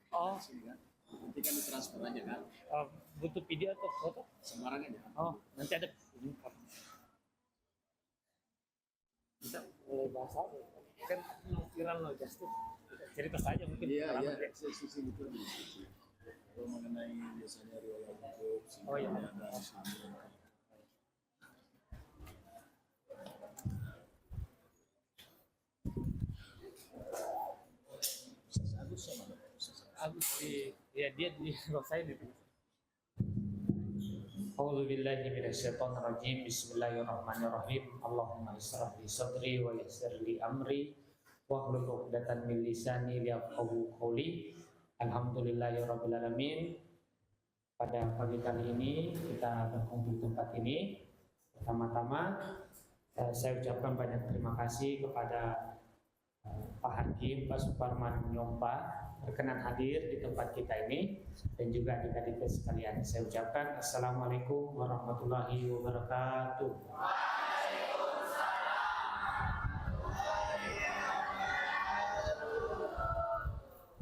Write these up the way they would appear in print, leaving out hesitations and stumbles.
Oh, sini kan. Nanti kan ditransfer aja kan, butuh video atau foto? sembarang aja. Oh, nanti ada ini kita bahas apa? Kan viral no Justin. Cerita saja mungkin Iya, iya, pengalaman dia. sisi itu sisi. Kalau mengenai biasanya riwayat hidup, Oh iya. singkatnya dan sini. Agus sama dong. Agus di ya dia di saya itu. A'udzubillahi minasyaitonirrajim. Bismillahirrahmanirrahim. Allahumma ishrah li sadri wa yassir li amri wahlul 'uqdatam min lisani liyafqahu qawli. Alhamdulillahirabbil alamin. Pada pagi kali ini kita berkumpul di tempat ini. Pertama-tama saya ucapkan banyak terima kasih kepada Pak Hakim, Pak Suparman Nyompa berkenan hadir di tempat kita ini, dan juga adik-adik sekalian. Saya ucapkan Assalamualaikum warahmatullahi wabarakatuh.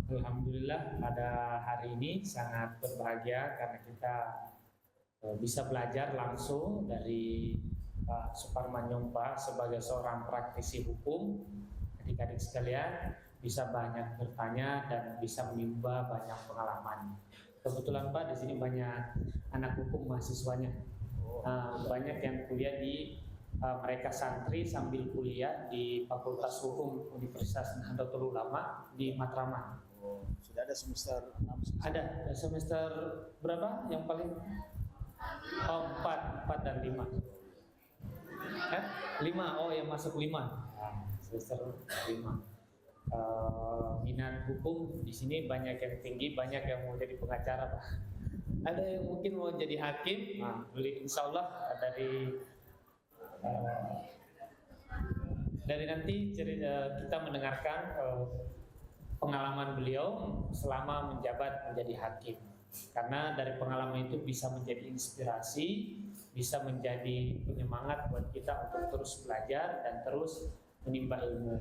Alhamdulillah pada hari ini sangat berbahagia karena kita bisa belajar langsung dari Pak Suparman Nyompa sebagai seorang praktisi hukum. Adik-adik sekalian bisa banyak bertanya dan bisa menimba banyak pengalaman. Kebetulan Pak di sini banyak anak hukum mahasiswanya, banyak yang kuliah di mereka santri sambil kuliah di Fakultas Hukum Universitas Nahdlatul Ulama di Matraman. Oh, sudah ada semester 6 semester. Ada semester berapa yang paling? Oh, 4 dan 5. 5, oh yang masuk 5. Semester 5. Minat hukum di sini banyak yang tinggi, banyak yang mau jadi pengacara, Pak. Ada yang mungkin mau jadi hakim. Nah, insya Allah dari nanti kita mendengarkan pengalaman beliau selama menjabat menjadi hakim. Karena dari pengalaman itu bisa menjadi inspirasi, bisa menjadi penyemangat buat kita untuk terus belajar dan terus menimba ilmu.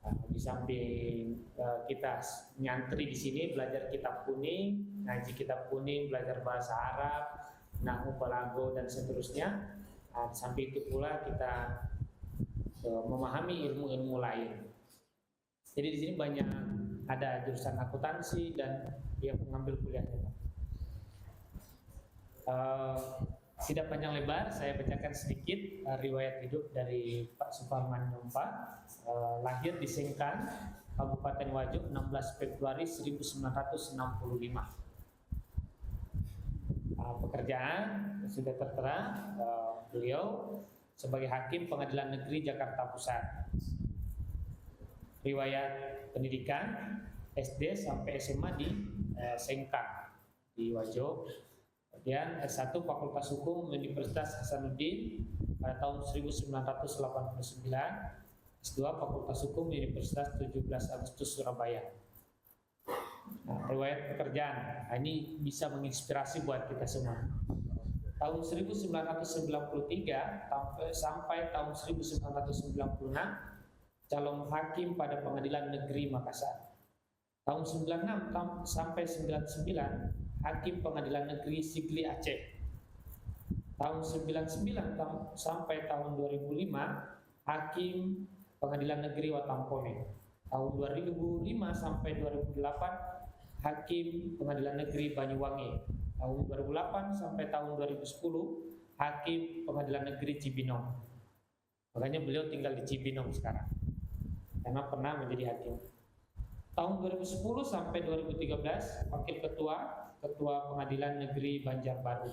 Di samping kita nyantri di sini belajar kitab kuning, ngaji kitab kuning, belajar bahasa Arab, nahwu, balago dan seterusnya. Di samping itu pula kita memahami ilmu-ilmu lain. Jadi di sini banyak ada jurusan akuntansi dan yang mengambil kuliahnya. Tidak panjang lebar, saya bacakan sedikit riwayat hidup dari Pak Suparman Nyompa. Lahir di Sengkang, Kabupaten Wajo, 16 Februari 1965. Pekerjaan sudah tertera, beliau sebagai Hakim Pengadilan Negeri Jakarta Pusat. Riwayat pendidikan SD sampai SMA di Sengkang di Wajo. Kemudian S1 Fakultas Hukum Universitas Hasanuddin pada tahun 1989, S2 Fakultas Hukum Universitas 17 Agustus Surabaya. Riwayat pekerjaan, ini bisa menginspirasi buat kita semua. Tahun 1993 sampai tahun 1996 calon hakim pada Pengadilan Negeri Makassar. Tahun 96 sampai 99 Hakim Pengadilan Negeri Sigli Aceh. Tahun 99 sampai tahun 2005 Hakim Pengadilan Negeri Watampone. Tahun 2005 sampai 2008 Hakim Pengadilan Negeri Banyuwangi. Tahun 2008 sampai tahun 2010 Hakim Pengadilan Negeri Cibinong. Makanya beliau tinggal di Cibinong sekarang karena pernah menjadi hakim. Tahun 2010 sampai 2013 Wakil Ketua Pengadilan Negeri Banjarbaru.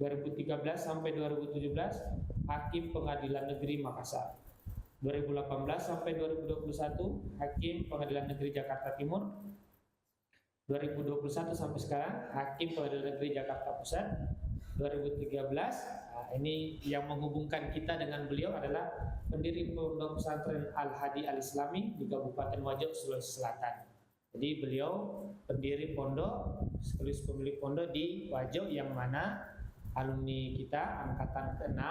2013 sampai 2017 Hakim Pengadilan Negeri Makassar. 2018 sampai 2021 Hakim Pengadilan Negeri Jakarta Timur. 2021 sampai sekarang Hakim Pengadilan Negeri Jakarta Pusat. 2013 ini yang menghubungkan kita dengan beliau adalah pendiri Pondok Pesantren Al-Hadi Al-Islami di Kabupaten Wajo, Sulawesi Selatan. Jadi beliau pendiri pondok, sekaligus pemilik pondok di Wajo, yang mana alumni kita angkatan ke-6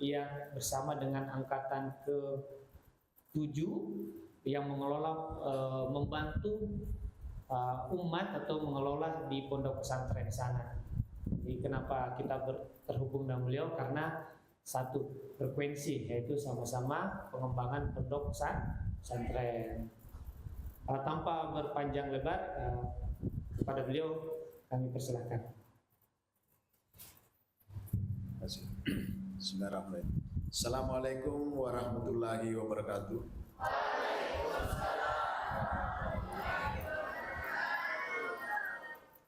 yang bersama dengan angkatan ke-7 yang mengelola membantu umat atau mengelola di pondok pesantren sana. Jadi kenapa kita terhubung dengan beliau? Karena satu frekuensi, yaitu sama-sama pengembangan pondok pesantren. Tanpa berpanjang lebar, kepada beliau kami persilahkan. Terima kasih. Bismillahirrahmanirrahim. Assalamualaikum warahmatullahi wabarakatuh.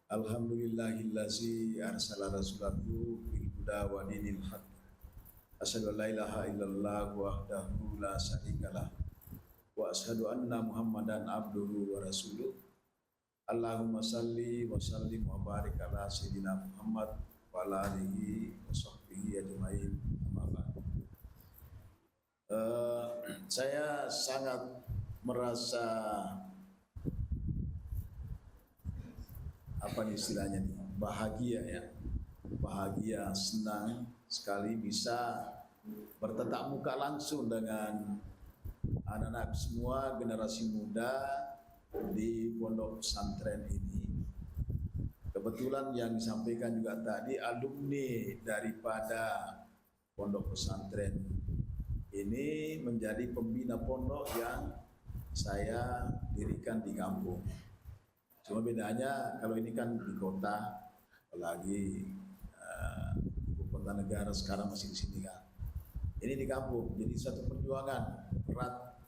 Alhamdulillahillazi arsala rasulahu bil huda wa dinil haq. Asyhadu an la ilaha illallah wahdahu la syarikalah wa asyhadu anna Muhammadan abduhu wa rasuluh. Allahumma salli wa sallim wa barik ala sayyidina Muhammad wa ala alihi wa sahbihi ajmain. Amma ba'd. Saya sangat merasa apa nih istilahnya nih, bahagia ya, bahagia, senang sekali bisa bertatap muka langsung dengan anak-anak semua generasi muda di pondok pesantren ini. Kebetulan yang disampaikan juga tadi alumni daripada pondok pesantren ini menjadi pembina pondok yang saya dirikan di kampung. Cuma bedanya kalau ini kan di kota, apalagi ibu kota negara sekarang masih di sini kan. Ini di kampung, jadi satu perjuangan berat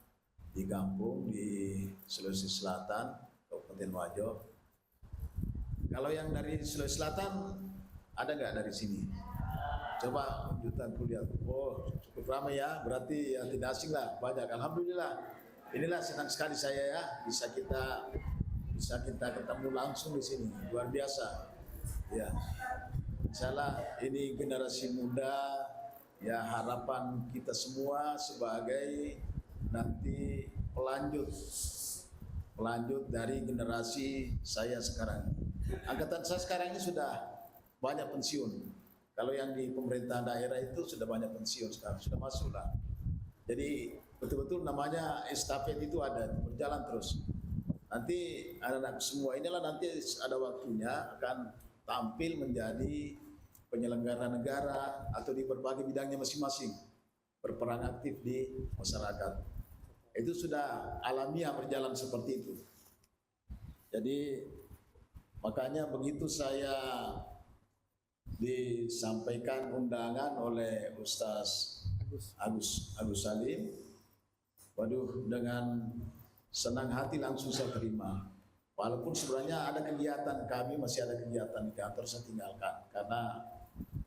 di kampung di Sulawesi Selatan, Kabupaten Wajo. Kalau yang dari Sulawesi Selatan ada nggak dari sini? Coba lanjutan kuliah. Oh, cukup ramai ya, berarti yang tidak asing lah, banyak. Alhamdulillah. Inilah senang sekali saya ya, bisa kita ketemu langsung di sini, luar biasa. Ya, insyaallah ini generasi muda, ya harapan kita semua sebagai nanti pelanjut dari generasi saya sekarang. Angkatan saya sekarang ini sudah banyak pensiun. Kalau yang di pemerintahan daerah itu sudah banyak pensiun sekarang, sudah masuk lah. Jadi betul-betul namanya estafet itu ada, berjalan terus. Nanti anak-anak semua inilah nanti ada waktunya akan tampil menjadi penyelenggara negara atau di berbagai bidangnya masing-masing, berperan aktif di masyarakat. Itu sudah alamiah berjalan seperti itu. Jadi makanya begitu saya disampaikan undangan oleh Ustaz Agus Salim, waduh dengan senang hati langsung saya terima. Walaupun sebenarnya ada kegiatan, kami masih ada kegiatan di kantor, saya tinggalkan karena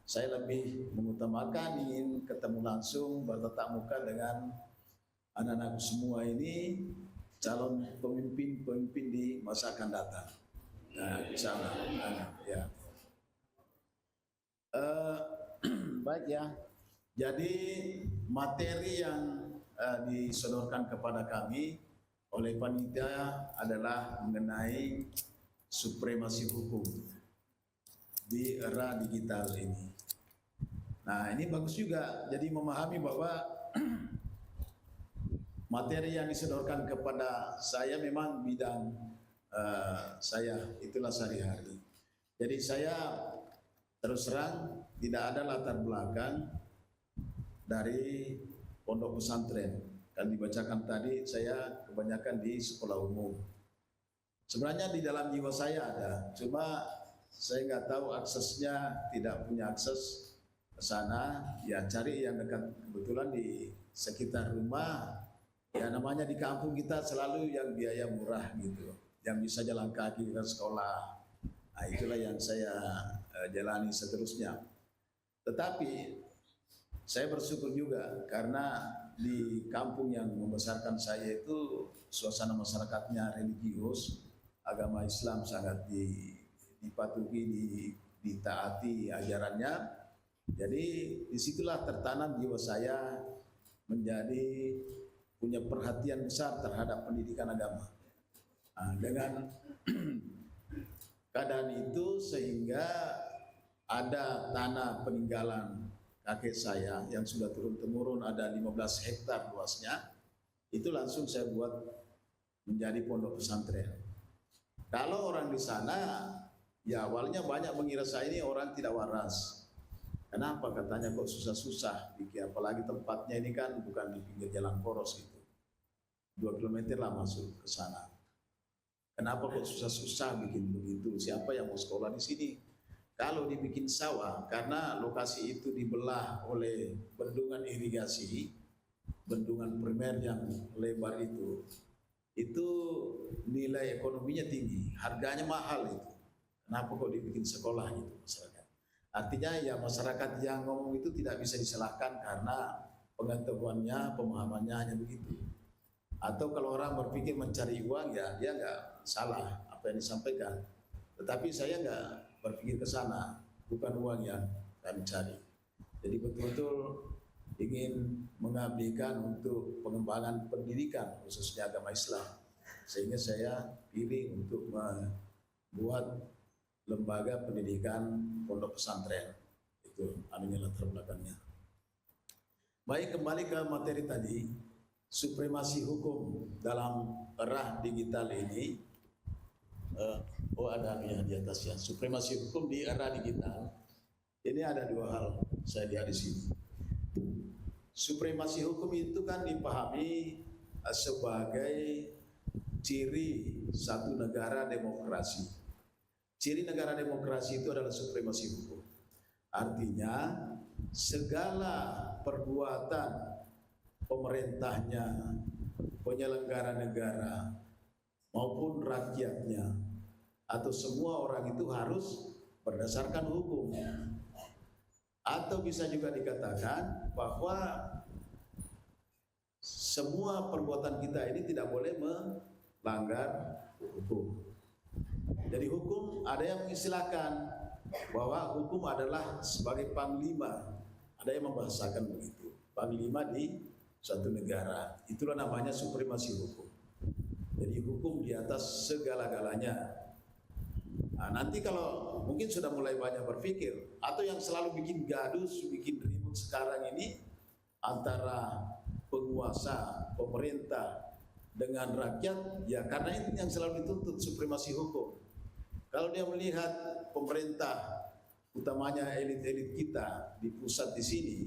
saya lebih mengutamakan ingin ketemu langsung, bertatap muka dengan anak-anak semua ini, calon pemimpin di masa akan datang. Nah, insyaallah. Ya. Baik ya. Jadi materi yang disodorkan kepada kami oleh panitia adalah mengenai supremasi hukum di era digital ini. Nah, ini bagus juga. Jadi memahami bahwa materi yang disodorkan kepada saya memang bidang saya, itulah sehari-hari. Jadi saya terus terang tidak ada latar belakang dari pondok pesantren. Kan dibacakan tadi saya kebanyakan di sekolah umum. Sebenarnya di dalam jiwa saya ada, cuma saya nggak tahu aksesnya, tidak punya akses ke sana. Ya cari yang dekat, kebetulan di sekitar rumah. Ya namanya di kampung kita selalu yang biaya murah gitu, yang bisa jalan kaki ke sekolah. Nah, itulah yang saya jalani seterusnya. Tetapi saya bersyukur juga karena di kampung yang membesarkan saya itu suasana masyarakatnya religius, agama Islam sangat dipatuhi, ditaati ajarannya. Jadi disitulah tertanam jiwa saya menjadi punya perhatian besar terhadap pendidikan agama. Nah, dengan keadaan itu sehingga ada tanah peninggalan kakek saya yang sudah turun-temurun, ada 15 hektar luasnya, itu langsung saya buat menjadi pondok pesantren. Kalau orang di sana, ya awalnya banyak mengira saya ini orang tidak waras. Kenapa katanya kok susah-susah bikin, apalagi tempatnya ini kan bukan di pinggir jalan poros gitu. 2 kilometer lah masuk ke sana. Kenapa kok susah-susah bikin begitu? Siapa yang mau sekolah di sini? Kalau dibikin sawah, karena lokasi itu dibelah oleh bendungan irigasi, bendungan primer yang lebar itu nilai ekonominya tinggi, harganya mahal itu. Kenapa kok dibikin sekolah gitu masyarakat? Artinya ya masyarakat yang ngomong itu tidak bisa disalahkan karena pengetahuannya, pemahamannya hanya begitu. Atau kalau orang berpikir mencari uang, ya dia nggak salah apa yang disampaikan. Tetapi saya nggak berpikir ke sana, bukan uang yang kami cari. Jadi betul-betul ingin mengabdikan untuk pengembangan pendidikan khususnya agama Islam. Sehingga saya pilih untuk membuat lembaga pendidikan pondok pesantren. Itu anunya latar belakangnya. Baik, kembali ke materi tadi. Supremasi hukum dalam era digital ini, ada ya di atas ya. Supremasi hukum di era digital ini ada 2 hal saya lihat di sini. Supremasi hukum itu kan dipahami sebagai ciri satu negara demokrasi. Ciri negara demokrasi itu adalah supremasi hukum. Artinya segala perbuatan pemerintahnya, penyelenggara negara, maupun rakyatnya, atau semua orang itu harus berdasarkan hukum. Atau bisa juga dikatakan bahwa semua perbuatan kita ini tidak boleh melanggar hukum. Jadi hukum ada yang mengistilahkan bahwa hukum adalah sebagai panglima. Ada yang membahasakan begitu. Panglima di suatu negara, itulah namanya supremasi hukum. Jadi hukum di atas segala-galanya. Nah, nanti kalau mungkin sudah mulai banyak berpikir, atau yang selalu bikin gaduh, bikin ribut sekarang ini antara penguasa, pemerintah dengan rakyat, ya karena ini yang selalu dituntut supremasi hukum. Kalau dia melihat pemerintah, utamanya elit-elit kita di pusat di sini,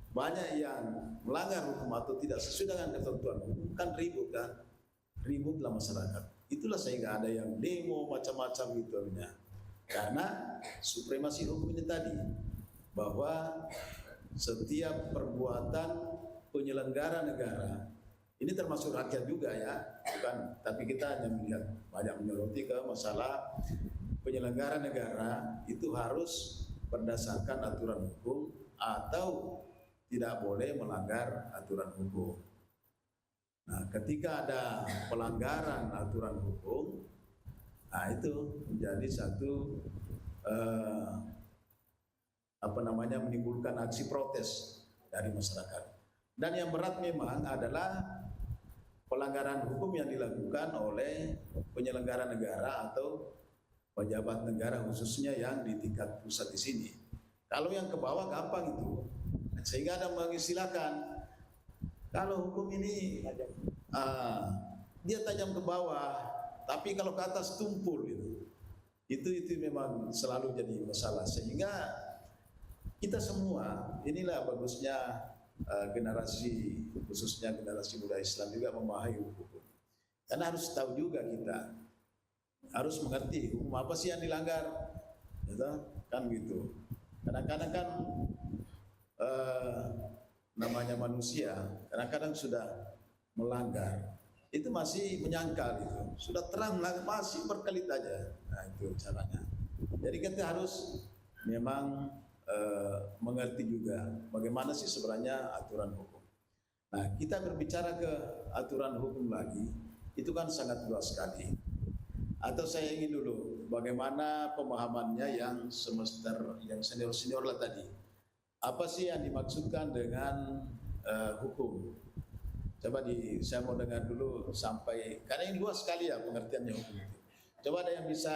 banyak yang melanggar hukum atau tidak sesuai dengan ketentuan hukum, kan ributlah masyarakat. Itulah sehingga ada yang demo macam-macam gitu ya. Karena supremasi hukum ini tadi, bahwa setiap perbuatan penyelenggara negara, ini termasuk rakyat juga ya, bukan, tapi kita hanya melihat banyak menyoroti ke masalah penyelenggara negara itu harus berdasarkan aturan hukum atau tidak boleh melanggar aturan hukum. Nah, ketika ada pelanggaran aturan hukum, nah itu menjadi satu menimbulkan aksi protes dari masyarakat. Dan yang berat memang adalah pelanggaran hukum yang dilakukan oleh penyelenggara negara atau pejabat negara khususnya yang di tingkat pusat di sini. Kalau yang ke bawah gampang itu. Sehingga ada mengistilahkan kalau hukum ini dia tajam ke bawah, tapi kalau ke atas tumpul gitu. Itu memang selalu jadi masalah. Sehingga kita semua, inilah bagusnya generasi, khususnya generasi muda Islam juga memahami hukum. Karena harus tahu juga kita, harus mengerti hukum apa sih yang dilanggar, gitu, kan gitu. Kadang-kadang kan namanya manusia, kadang-kadang sudah melanggar, itu masih menyangkal gitu, sudah terang masih berkelit aja. Nah itu caranya. Jadi kita harus memang mengerti juga bagaimana sih sebenarnya aturan hukum. Nah kita berbicara ke aturan hukum lagi, itu kan sangat luas sekali. Atau saya ingin dulu bagaimana pemahamannya yang semester, yang senior-senior lah tadi. Apa sih yang dimaksudkan dengan hukum? Coba saya mau dengar dulu sampai, karena ini luas sekali ya pengertiannya hukum itu. Coba ada yang bisa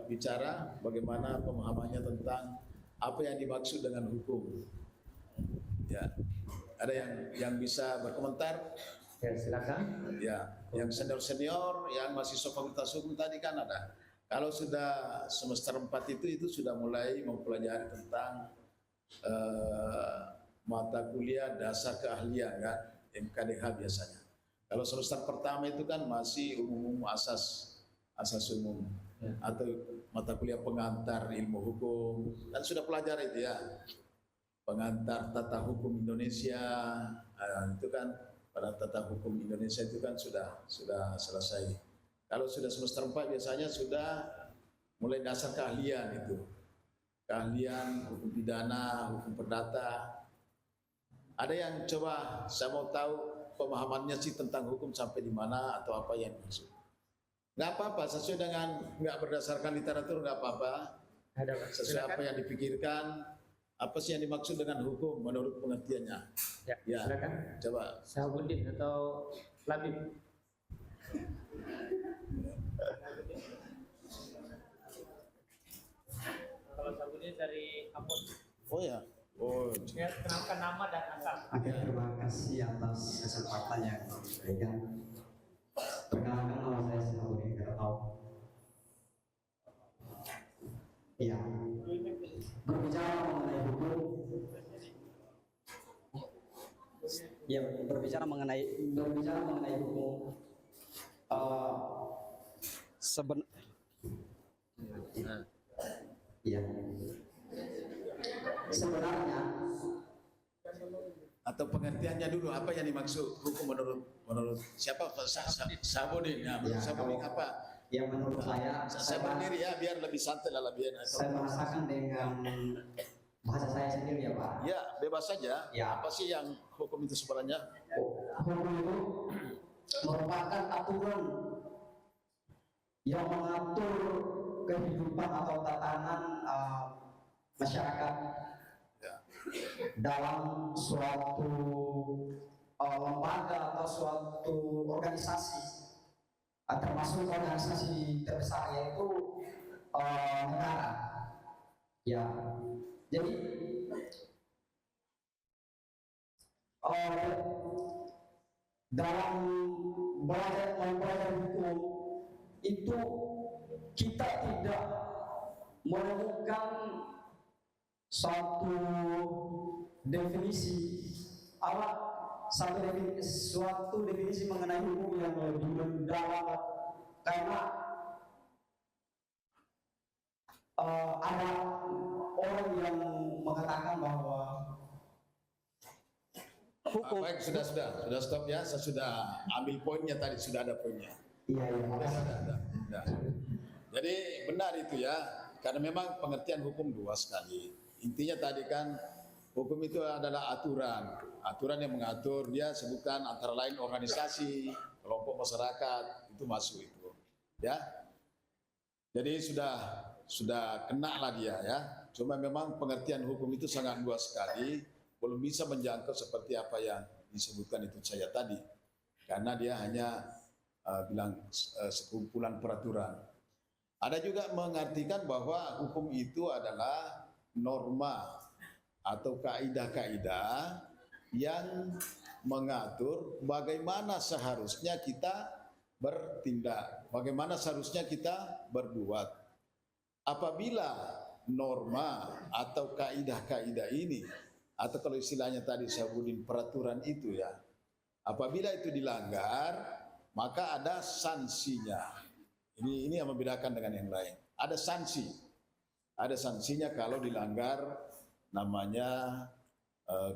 bicara bagaimana pemahamannya tentang apa yang dimaksud dengan hukum. Ya, ada yang bisa berkomentar? Ya, silakan. Ya. Yang senior-senior, yang mahasiswa fakultas hukum tadi kan ada. Kalau sudah semester 4 itu sudah mulai mempelajari tentang mata kuliah dasar keahlian kan, MKDH biasanya. Kalau semester pertama itu kan masih umum asas umum atau mata kuliah pengantar ilmu hukum, kan sudah pelajari itu ya. Pengantar tata hukum Indonesia, itu kan pada tata hukum Indonesia itu kan sudah selesai. Kalau sudah semester 4 biasanya sudah mulai dasar keahlian itu. Keahlian hukum pidana, hukum perdata. Ada yang coba saya mau tahu pemahamannya sih tentang hukum sampai di mana atau apa yang dimaksud. Nggak apa-apa, sesuai dengan nggak berdasarkan literatur nggak apa-apa. Sesuai apa yang dipikirkan, apa sih yang dimaksud dengan hukum menurut pengertiannya. Ya, silakan. Coba. Sahabuddin atau Labib. Kalau Sahabuddin dari Ambon. Oh ya. Oh. Ya, kenalkan nama dan asal. Oke, terima kasih atas kesempatan yang diberikan. Perkenalkan nama saya Sahabuddin Karatau. Iya. Berbicara mengenai hukum. Ya, berbicara mengenai hukum. Iya. Sebenarnya Atau pengertiannya dulu apa yang dimaksud hukum menurut siapa? Sahabuddin. Ya, menurut Sahabuddin apa? yang menurut saya Berdiri ya biar lebih santai lah lebih enak. saya merasakan dengan bahasa saya sendiri ya Pak. Ya bebas saja. Ya. Apa sih yang hukum itu sebenarnya? Hukum itu merupakan aturan yang mengatur kehidupan atau tatanan masyarakat Ya. dalam suatu lembaga atau suatu organisasi, termasuk organisasi terbesar yaitu negara. Ya, jadi dalam mempelajari hukum itu kita tidak menemukan suatu definisi suatu definisi mengenai hukum yang lebih mendalam, karena ada orang yang mengatakan bahwa hukum Baik, sudah stop ya. Saya sudah ambil poinnya tadi, sudah ada poinnya. iya. Sudah. Jadi benar itu ya, karena memang pengertian hukum luas sekali. Intinya tadi kan hukum itu adalah aturan yang mengatur, dia sebutkan antara lain organisasi, kelompok masyarakat, itu masuk itu. Ya. Jadi sudah kena lah dia ya. Cuma memang pengertian hukum itu sangat luas sekali, belum bisa menjangkau seperti apa yang disebutkan itu saya tadi. Karena dia hanya bilang sekumpulan peraturan. Ada juga mengartikan bahwa hukum itu adalah norma atau kaidah-kaidah yang mengatur bagaimana seharusnya kita bertindak, bagaimana seharusnya kita berbuat. Apabila norma atau kaidah-kaidah ini, atau kalau istilahnya tadi Sahabuddin peraturan itu ya, apabila itu dilanggar, maka ada sanksinya. Ini yang membedakan dengan yang lain. Ada sanksi. Ada sanksinya kalau dilanggar namanya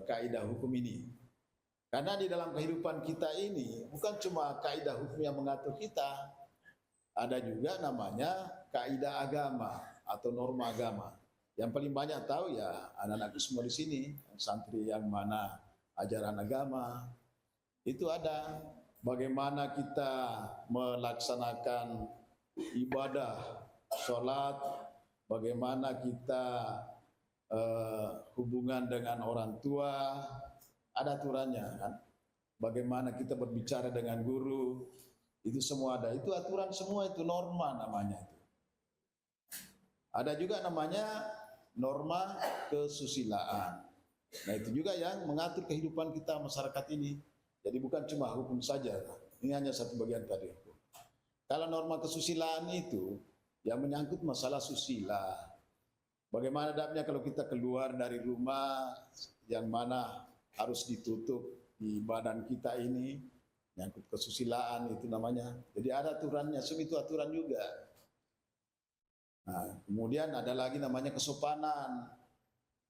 kaidah hukum ini. Karena di dalam kehidupan kita ini bukan cuma kaidah hukum yang mengatur kita, ada juga namanya kaidah agama atau norma agama. Yang paling banyak tahu ya anak-anak semua di sini, santri yang mana ajaran agama itu ada. Bagaimana kita melaksanakan ibadah, sholat, bagaimana kita hubungan dengan orang tua, ada aturannya kan. Bagaimana kita berbicara dengan guru, itu semua ada. Itu aturan semua, itu norma namanya itu. Ada juga namanya norma kesusilaan. Nah itu juga yang mengatur kehidupan kita masyarakat ini. Jadi bukan cuma hukum saja. Ini hanya satu bagian tadi. Kalau norma kesusilaan itu yang menyangkut masalah susila. Bagaimana adabnya kalau kita keluar dari rumah yang mana harus ditutup di badan kita ini, menyangkut kesusilaan itu namanya. Jadi ada aturannya, itu aturan juga. Nah, kemudian ada lagi namanya kesopanan,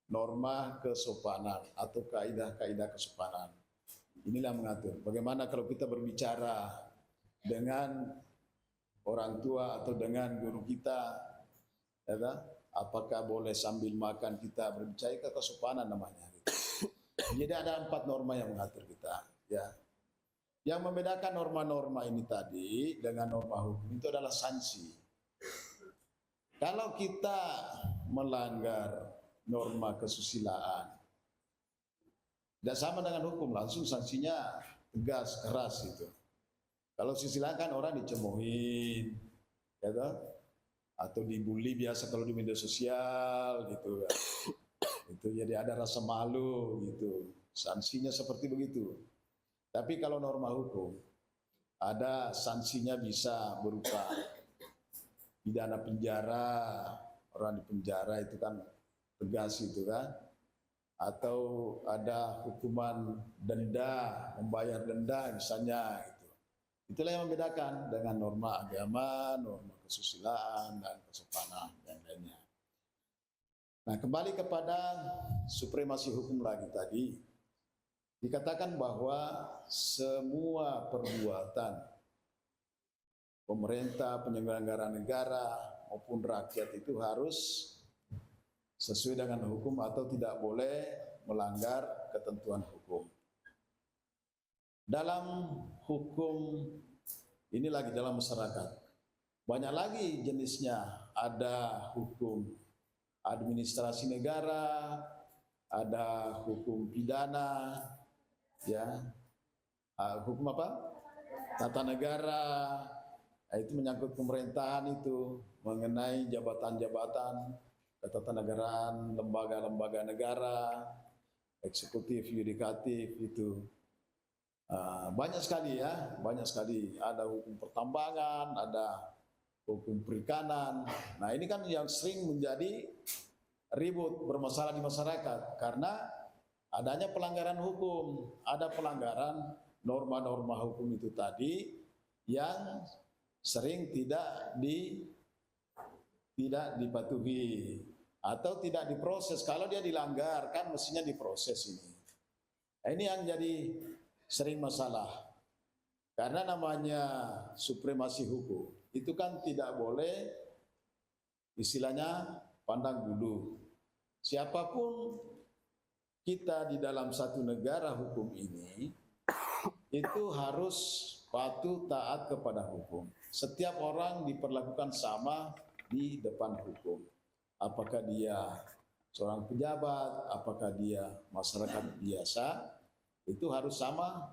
norma kesopanan atau kaidah-kaidah kesopanan. Inilah mengatur bagaimana kalau kita berbicara dengan orang tua atau dengan guru kita, ya, apakah boleh sambil makan kita berbicara, kesopanan namanya. Jadi ada 4 norma yang mengatur kita. Ya, yang membedakan norma-norma ini tadi dengan norma hukum itu adalah sanksi. Kalau kita melanggar norma kesusilaan, tidak sama dengan hukum, langsung sanksinya tegas, keras itu. Kalau susila kan orang dicemoohin, ya toh? Atau dibully biasa kalau di media sosial gitu. Itu jadi ada rasa malu gitu. Sanksinya seperti begitu. Tapi kalau norma hukum ada sanksinya bisa berupa pidana penjara, orang di penjara itu kan tegas itu kan. Atau ada hukuman denda, membayar denda misalnya gitu. Itulah yang membedakan dengan norma agama, norma kesusilaan dan kesopanan dan lainnya. Nah, kembali kepada supremasi hukum lagi tadi, dikatakan bahwa semua perbuatan pemerintah, penyelenggara negara maupun rakyat itu harus sesuai dengan hukum atau tidak boleh melanggar ketentuan hukum. Dalam hukum ini lagi dalam masyarakat, banyak lagi jenisnya. Ada hukum administrasi negara, ada hukum pidana, ya, hukum apa? Tata negara, itu menyangkut pemerintahan itu, mengenai jabatan-jabatan, ketatanegaraan, lembaga-lembaga negara, eksekutif, yudikatif itu. Banyak sekali ya, banyak sekali. Ada hukum pertambangan, ada hukum perikanan. Nah, ini kan yang sering menjadi ribut, bermasalah di masyarakat karena adanya pelanggaran hukum, ada pelanggaran norma-norma hukum itu tadi yang sering tidak dipatuhi atau tidak diproses. Kalau dia dilanggar kan mestinya diproses ini. Nah, ini yang jadi sering masalah. Karena namanya supremasi hukum, itu kan tidak boleh istilahnya pandang bulu. Siapapun kita di dalam satu negara hukum ini, itu harus patuh taat kepada hukum. Setiap orang diperlakukan sama di depan hukum. Apakah dia seorang pejabat, apakah dia masyarakat biasa, itu harus sama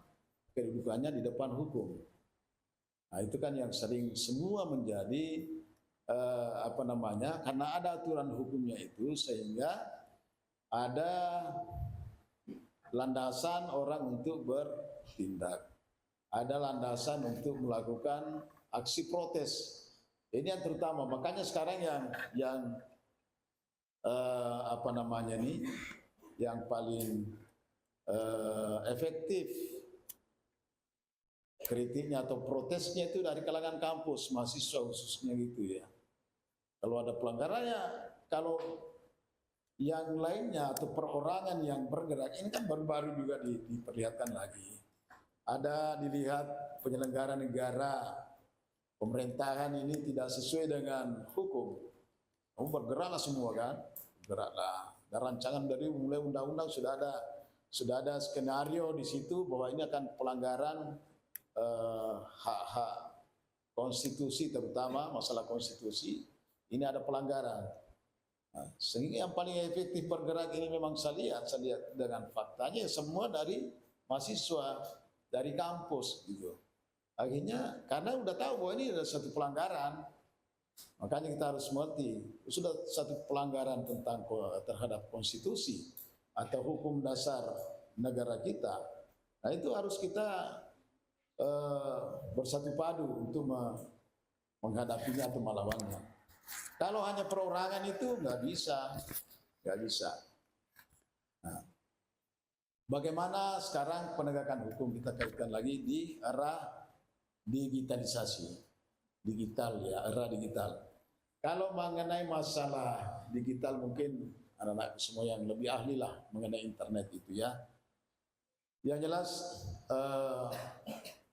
kedudukannya di depan hukum. Nah, itu kan yang sering semua menjadi karena ada aturan hukumnya itu sehingga ada landasan orang untuk bertindak. Ada landasan untuk melakukan aksi protes. Ini yang terutama. Makanya sekarang yang yang paling efektif kritiknya atau protesnya itu dari kalangan kampus, mahasiswa khususnya gitu ya. Kalau ada pelanggarannya, kalau yang lainnya atau perorangan yang bergerak, ini kan baru-baru juga diperlihatkan lagi. Ada dilihat penyelenggara negara, pemerintahan ini tidak sesuai dengan hukum. Kamu bergeraklah semua kan, bergeraklah. Dan rancangan dari mulai undang-undang sudah ada skenario di situ bahwa ini akan pelanggaran hak-hak konstitusi, terutama masalah konstitusi. Ini ada pelanggaran. Nah, sehingga yang paling efektif bergerak ini memang saya lihat dengan faktanya semua dari mahasiswa, dari kampus gitu. Akhirnya karena udah tahu bahwa ini adalah satu pelanggaran, makanya kita harus mengerti sudah satu pelanggaran terhadap konstitusi atau hukum dasar negara kita. Nah, itu harus kita bersatu padu untuk menghadapinya atau melawannya. Kalau hanya perorangan itu nggak bisa. Nah, bagaimana sekarang penegakan hukum kita kaitkan lagi di arah digitalisasi, era digital. Kalau mengenai masalah digital mungkin anak-anak semua yang lebih ahli lah mengenai internet itu ya. Yang jelas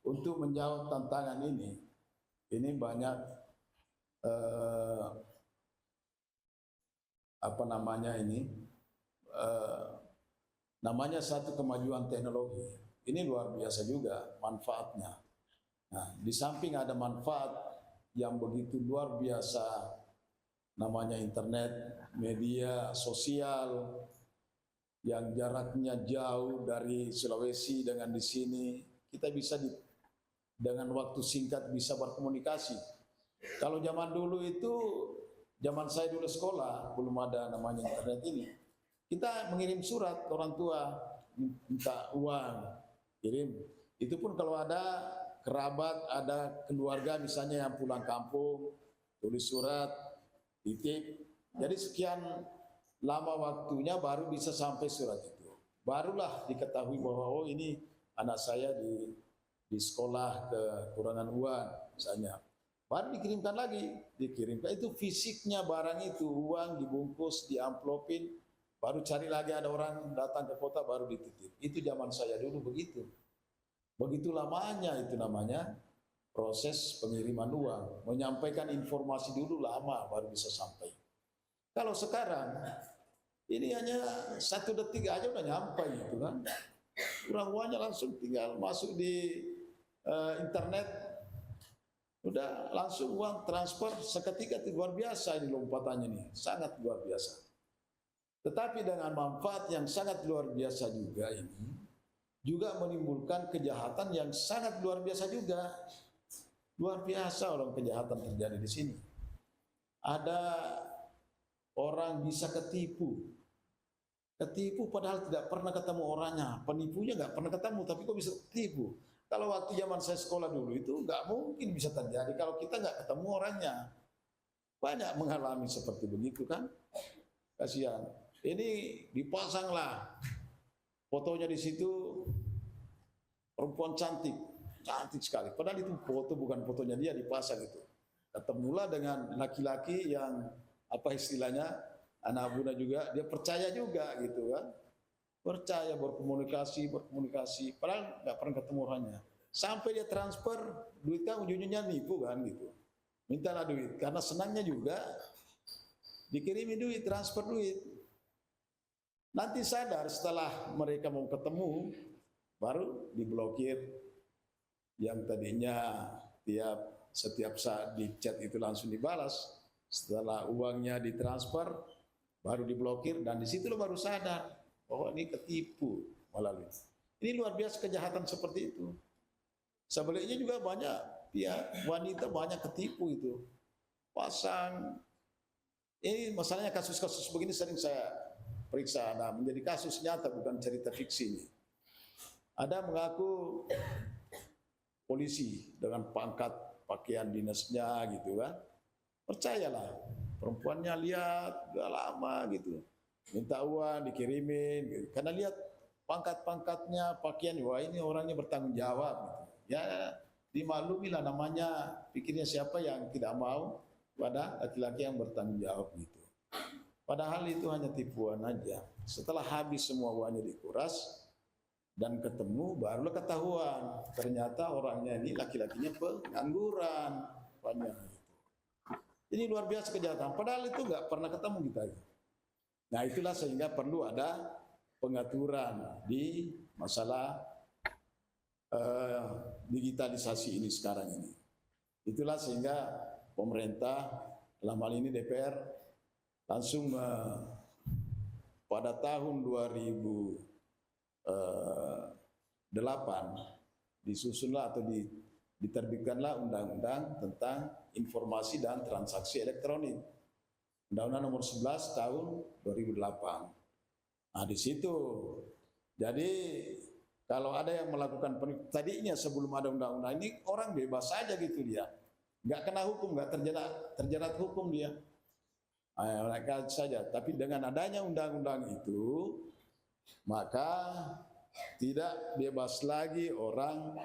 untuk menjawab tantangan ini banyak namanya satu kemajuan teknologi. Ini luar biasa juga manfaatnya. Nah, di samping ada manfaat yang begitu luar biasa, namanya internet, media sosial yang jaraknya jauh dari Sulawesi dengan di sini, kita bisa dengan waktu singkat bisa berkomunikasi. Kalau zaman dulu itu, zaman saya dulu sekolah, belum ada namanya internet ini. Kita mengirim surat ke orang tua, minta uang, kirim. Itu pun kalau ada kerabat, ada keluarga misalnya yang pulang kampung, tulis surat, titip. Jadi sekian lama waktunya baru bisa sampai surat itu. Barulah diketahui bahwa oh ini anak saya di sekolah kekurangan uang misalnya. Baru dikirimkan lagi, itu fisiknya barang itu, uang dibungkus, diamplopin, baru cari lagi ada orang datang ke kota baru dititip. Itu zaman saya dulu begitu. Begitu lamanya itu namanya proses pengiriman uang. Menyampaikan informasi dulu lama baru bisa sampai. Kalau sekarang ini hanya 1 detik aja udah nyampe gitu kan. Uangnya langsung tinggal masuk di internet, udah langsung uang transfer seketika. Itu luar biasa ini lompatannya nih, sangat luar biasa. Tetapi dengan manfaat yang sangat luar biasa juga ini, juga menimbulkan kejahatan yang sangat luar biasa juga. Luar biasa orang kejahatan terjadi di sini. Ada orang bisa ketipu padahal tidak pernah ketemu orangnya, penipunya nggak pernah ketemu, tapi kok bisa ketipu. Kalau waktu zaman saya sekolah dulu itu nggak mungkin bisa terjadi kalau kita nggak ketemu orangnya. Banyak mengalami seperti begitu kan, kasihan. Ini dipasanglah fotonya di situ, perempuan cantik sekali. Padahal itu foto bukan fotonya dia, dipasang itu. Ketemulah dengan laki-laki yang apa istilahnya, anak bunda juga, dia percaya juga gitu kan. Percaya berkomunikasi, padahal nggak pernah ketemu orangnya. Sampai dia transfer duit kan ujung-ujungnya nipu kan gitu. Mintalah duit, karena senangnya juga dikirimi duit, transfer duit. Nanti sadar setelah mereka mau ketemu, baru diblokir. Yang tadinya setiap saat di chat itu langsung dibalas. Setelah uangnya ditransfer, baru diblokir, dan di situ lo baru sadar bahwa ini ketipu melalui. Ini luar biasa kejahatan seperti itu. Sebaliknya juga banyak pihak wanita banyak ketipu itu. Pasang. Ini masalahnya kasus-kasus begini sering saya periksa, nah menjadi kasus nyata bukan cerita fiksi ini. Ada mengaku polisi dengan pangkat pakaian dinasnya gitu kan. Percayalah, perempuannya lihat udah lama gitu. Minta uang dikirimin gitu. Karena lihat pangkat-pangkatnya, pakaian, wah ini orangnya bertanggung jawab gitu. Ya dimaklumilah, namanya pikirnya siapa yang tidak mau pada laki-laki yang bertanggung jawab gitu. Padahal itu hanya tipuan aja. Setelah habis semua uangnya dikuras dan ketemu, barulah ketahuan ternyata orangnya ini laki-lakinya pengangguran banyak. Ini luar biasa kejahatan. Padahal itu nggak pernah ketemu kita. Nah itulah sehingga perlu ada pengaturan di masalah digitalisasi ini sekarang ini. Itulah sehingga pemerintah, dalam hal ini DPR, langsung pada tahun 2008 disusunlah atau diterbitkanlah undang-undang tentang informasi dan transaksi elektronik. Undang-Undang nomor 11 tahun 2008. Nah di situ, jadi Kalau ada yang melakukan tadinya sebelum ada undang-undang ini orang bebas saja gitu dia, nggak kena hukum, nggak terjerat hukum dia, mereka saja. Tapi dengan adanya undang-undang itu, maka tidak bebas lagi orang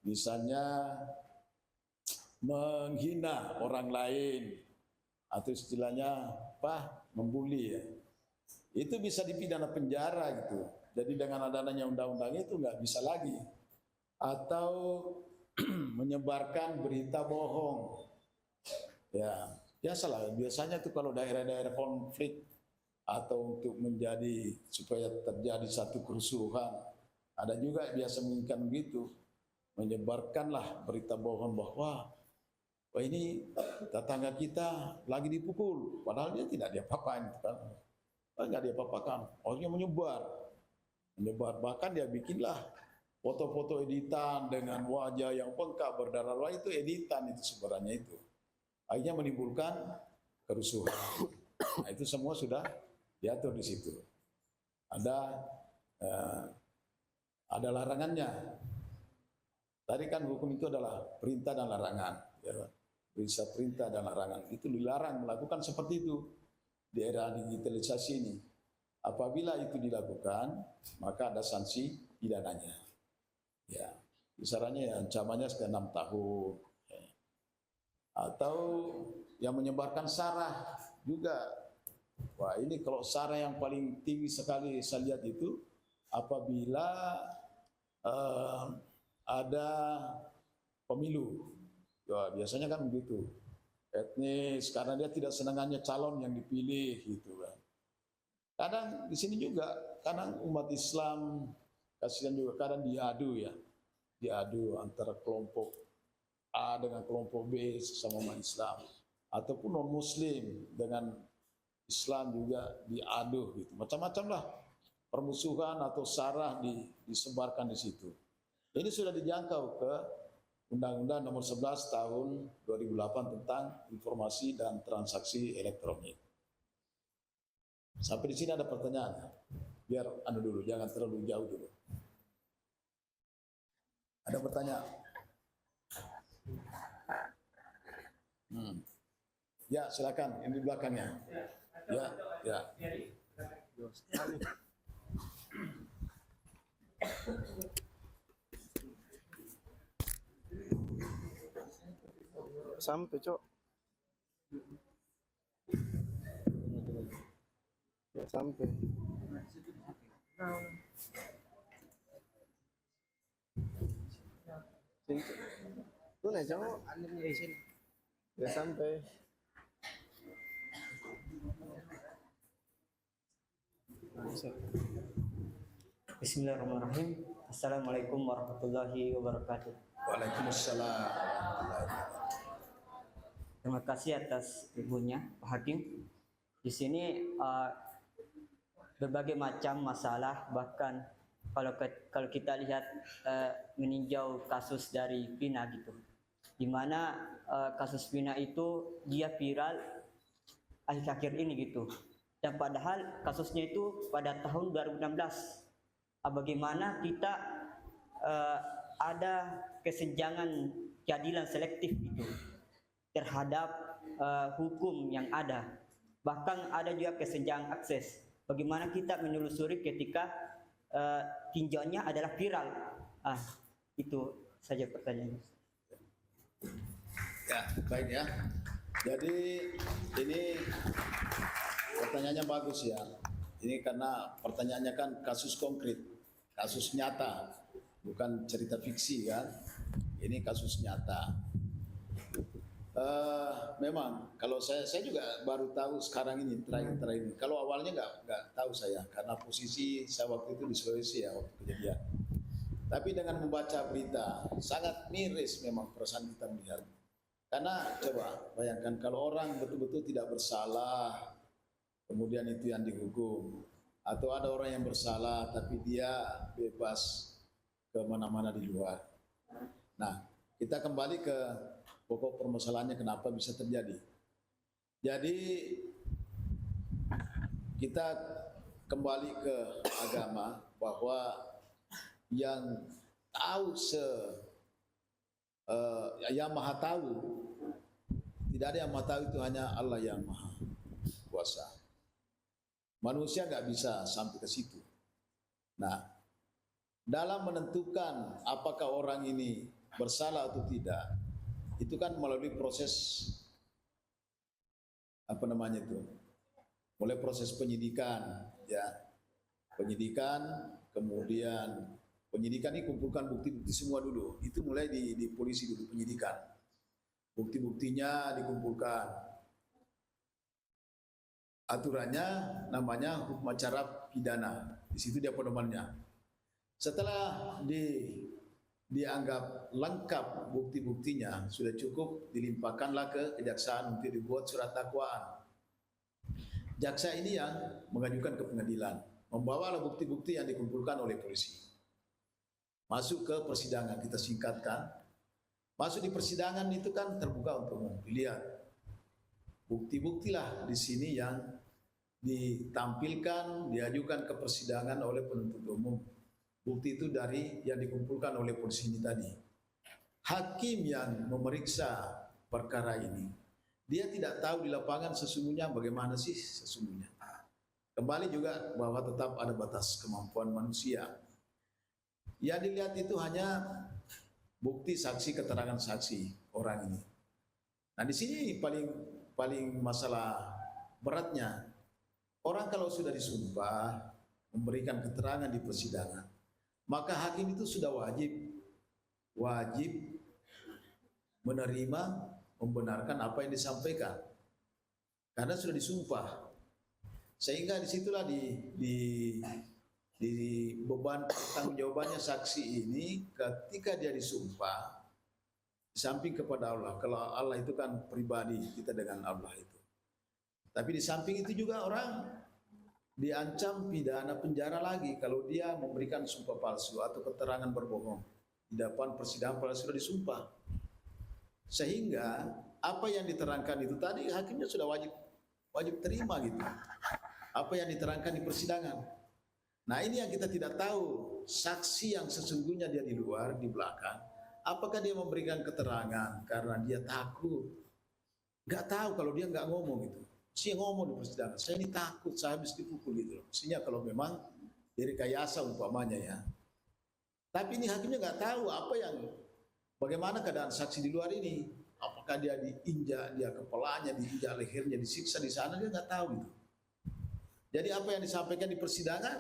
misalnya menghina orang lain atau istilahnya membuli ya. Itu bisa dipidana penjara gitu. Jadi dengan adanya undang-undang itu nggak bisa lagi. Atau menyebarkan berita bohong. Ya, biasalah. Biasanya tuh kalau daerah-daerah konflik atau untuk menjadi supaya terjadi satu kerusuhan, ada juga biasa menginginkan begitu, menyebarkanlah berita bohong bahwa wah ini tetangga kita lagi dipukul, padahal dia tidak diapa-apain, kan? Nggak diapa-apakan, orangnya menyebar, bahkan dia bikinlah foto-foto editan dengan wajah yang bengkak berdarah, itu editan itu sebenarnya itu, akhirnya menimbulkan kerusuhan. Nah, itu semua sudah diatur di situ. Ada larangannya. Tadi kan hukum itu adalah perintah dan larangan. Ya, bisa perintah dan larangan. Itu dilarang melakukan seperti itu di era digitalisasi ini. Apabila itu dilakukan, maka ada sanksi pidananya. Ya, kisarannya ya, ancamannya sekitar 6 tahun. Ya. Atau yang menyebarkan sarah juga. Wah, ini kalau sarah yang paling tinggi sekali saya lihat itu apabila ada pemilu. Ya, biasanya kan begitu. Etnis, karena dia tidak senangannya calon yang dipilih gitu kan. Kadang di sini juga, kadang umat Islam kasihan juga kadang diadu ya. Diadu antara kelompok A dengan kelompok B sesama umat Islam, ataupun non muslim dengan Islam juga diadu gitu. Macam-macam lah permusuhan atau sarah disebarkan di situ. Ini sudah dijangkau ke Undang-Undang Nomor 11 Tahun 2008 tentang Informasi dan Transaksi Elektronik. Sampai di sini ada pertanyaan? Biar dulu, jangan terlalu jauh dulu. Ada pertanyaan? Ya, silakan. Ini di belakangnya. Ya. Sampai cok ya sampai tuh nih cok ya sampai Bismillahirrahmanirrahim. Assalamualaikum warahmatullahi wabarakatuh. Waalaikumsalam. Terima kasih atas ibunya, Pak Hakim. Di sini berbagai macam masalah, bahkan kalau kita lihat meninjau kasus dari Vina gitu, di mana kasus Vina itu dia viral akhir-akhir ini gitu, dan padahal kasusnya itu pada tahun 2016. Bagaimana kita ada kesenjangan keadilan selektif gitu terhadap hukum yang ada, bahkan ada juga kesenjangan akses. Bagaimana kita menelusuri ketika tinjauannya adalah viral? Itu saja pertanyaannya. Ya, baik ya. Jadi ini pertanyaannya bagus ya. Ini karena pertanyaannya kan kasus konkret, kasus nyata, bukan cerita fiksi kan. Ini kasus nyata. Memang kalau saya juga baru tahu sekarang ini terakhir ini. Kalau awalnya nggak tahu saya karena posisi saya waktu itu di Sulawesi ya waktu kejadian. Tapi dengan membaca berita sangat miris memang perasaan kita melihat. Karena coba bayangkan kalau orang betul-betul tidak bersalah, kemudian itu yang dihukum, atau ada orang yang bersalah tapi dia bebas ke mana-mana di luar. Nah, kita kembali ke pokok permasalahannya kenapa bisa terjadi. Jadi kita kembali ke agama bahwa yang tahu yang maha tahu. Tidak ada yang maha tahu, itu hanya Allah yang maha kuasa. Manusia nggak bisa sampai ke situ. Nah, dalam menentukan apakah orang ini bersalah atau tidak, itu kan melalui proses apa namanya itu, mulai proses penyidikan, ya, penyidikan, kemudian penyidikan ini kumpulkan bukti-bukti semua dulu, itu mulai di polisi dulu penyidikan, bukti-buktinya dikumpulkan, aturannya namanya hukum acara pidana, di situ dia pedomannya. Setelah dianggap lengkap bukti-buktinya, sudah cukup, dilimpahkanlah ke kejaksaan untuk dibuat surat dakwaan. Jaksa ini yang mengajukan ke pengadilan, membawalah bukti-bukti yang dikumpulkan oleh polisi. Masuk ke persidangan, kita singkatkan. Masuk di persidangan itu kan terbuka untuk umum, dilihat. Bukti-buktilah di sini yang ditampilkan, diajukan ke persidangan oleh penuntut umum. Bukti itu dari yang dikumpulkan oleh polisi ini tadi. Hakim yang memeriksa perkara ini, dia tidak tahu di lapangan sesungguhnya bagaimana sih sesungguhnya. Kembali juga bahwa tetap ada batas kemampuan manusia. Yang dilihat itu hanya bukti saksi, keterangan saksi orang ini. Nah, di sini paling masalah beratnya. Orang kalau sudah disumpah memberikan keterangan di persidangan, maka hakim itu sudah wajib menerima, membenarkan apa yang disampaikan, karena sudah disumpah. Sehingga disitulah di beban tanggung-jawabannya saksi ini ketika dia disumpah, di samping kepada Allah. Kalau Allah itu kan pribadi kita dengan Allah itu. Tapi di samping itu juga orang diancam pidana penjara lagi kalau dia memberikan sumpah palsu atau keterangan berbohong di depan persidangan pada sudah disumpah. Sehingga apa yang diterangkan itu tadi hakimnya sudah wajib terima gitu. Apa yang diterangkan di persidangan. Nah, ini yang kita tidak tahu, saksi yang sesungguhnya dia di luar, di belakang, apakah dia memberikan keterangan karena dia takut? Nggak tahu kalau dia nggak ngomong gitu. Saya ngomong di persidangan, saya ini takut, saya habis dipukul gitu. Maksudnya kalau memang direkayasa umpamanya ya. Tapi ini hakimnya nggak tahu bagaimana keadaan saksi di luar ini. Apakah dia diinjak, dia kepalanya diinjak, lehernya disiksa di sana, dia nggak tahu gitu. Jadi apa yang disampaikan di persidangan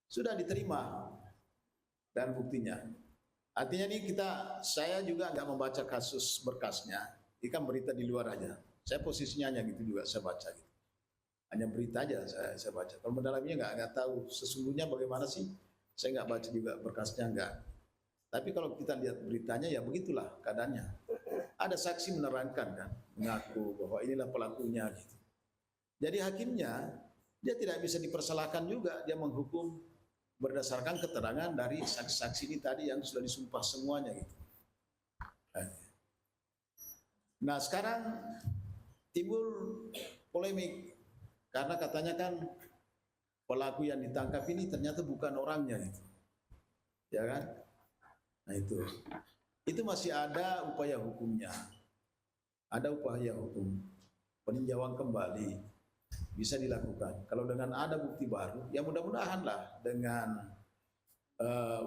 sudah diterima dan buktinya. Artinya ini saya juga nggak membaca kasus berkasnya, ini kan berita di luar aja. Saya posisinya hanya gitu juga, saya baca gitu. Hanya berita aja saya baca. Kalau mendalamnya nggak tahu sesungguhnya bagaimana sih, saya nggak baca juga berkasnya nggak. Tapi kalau kita lihat beritanya ya begitulah keadaannya. Ada saksi menerangkan kan, mengaku bahwa inilah pelakunya gitu. Jadi hakimnya dia tidak bisa dipersalahkan juga, dia menghukum berdasarkan keterangan dari saksi-saksi ini tadi yang sudah disumpah semuanya gitu. Nah, sekarang timbul polemik karena katanya kan pelaku yang ditangkap ini ternyata bukan orangnya gitu. Ya kan? Nah, itu masih ada upaya hukumnya. Ada upaya hukum peninjauan kembali bisa dilakukan. Kalau dengan ada bukti baru, ya mudah-mudahan lah dengan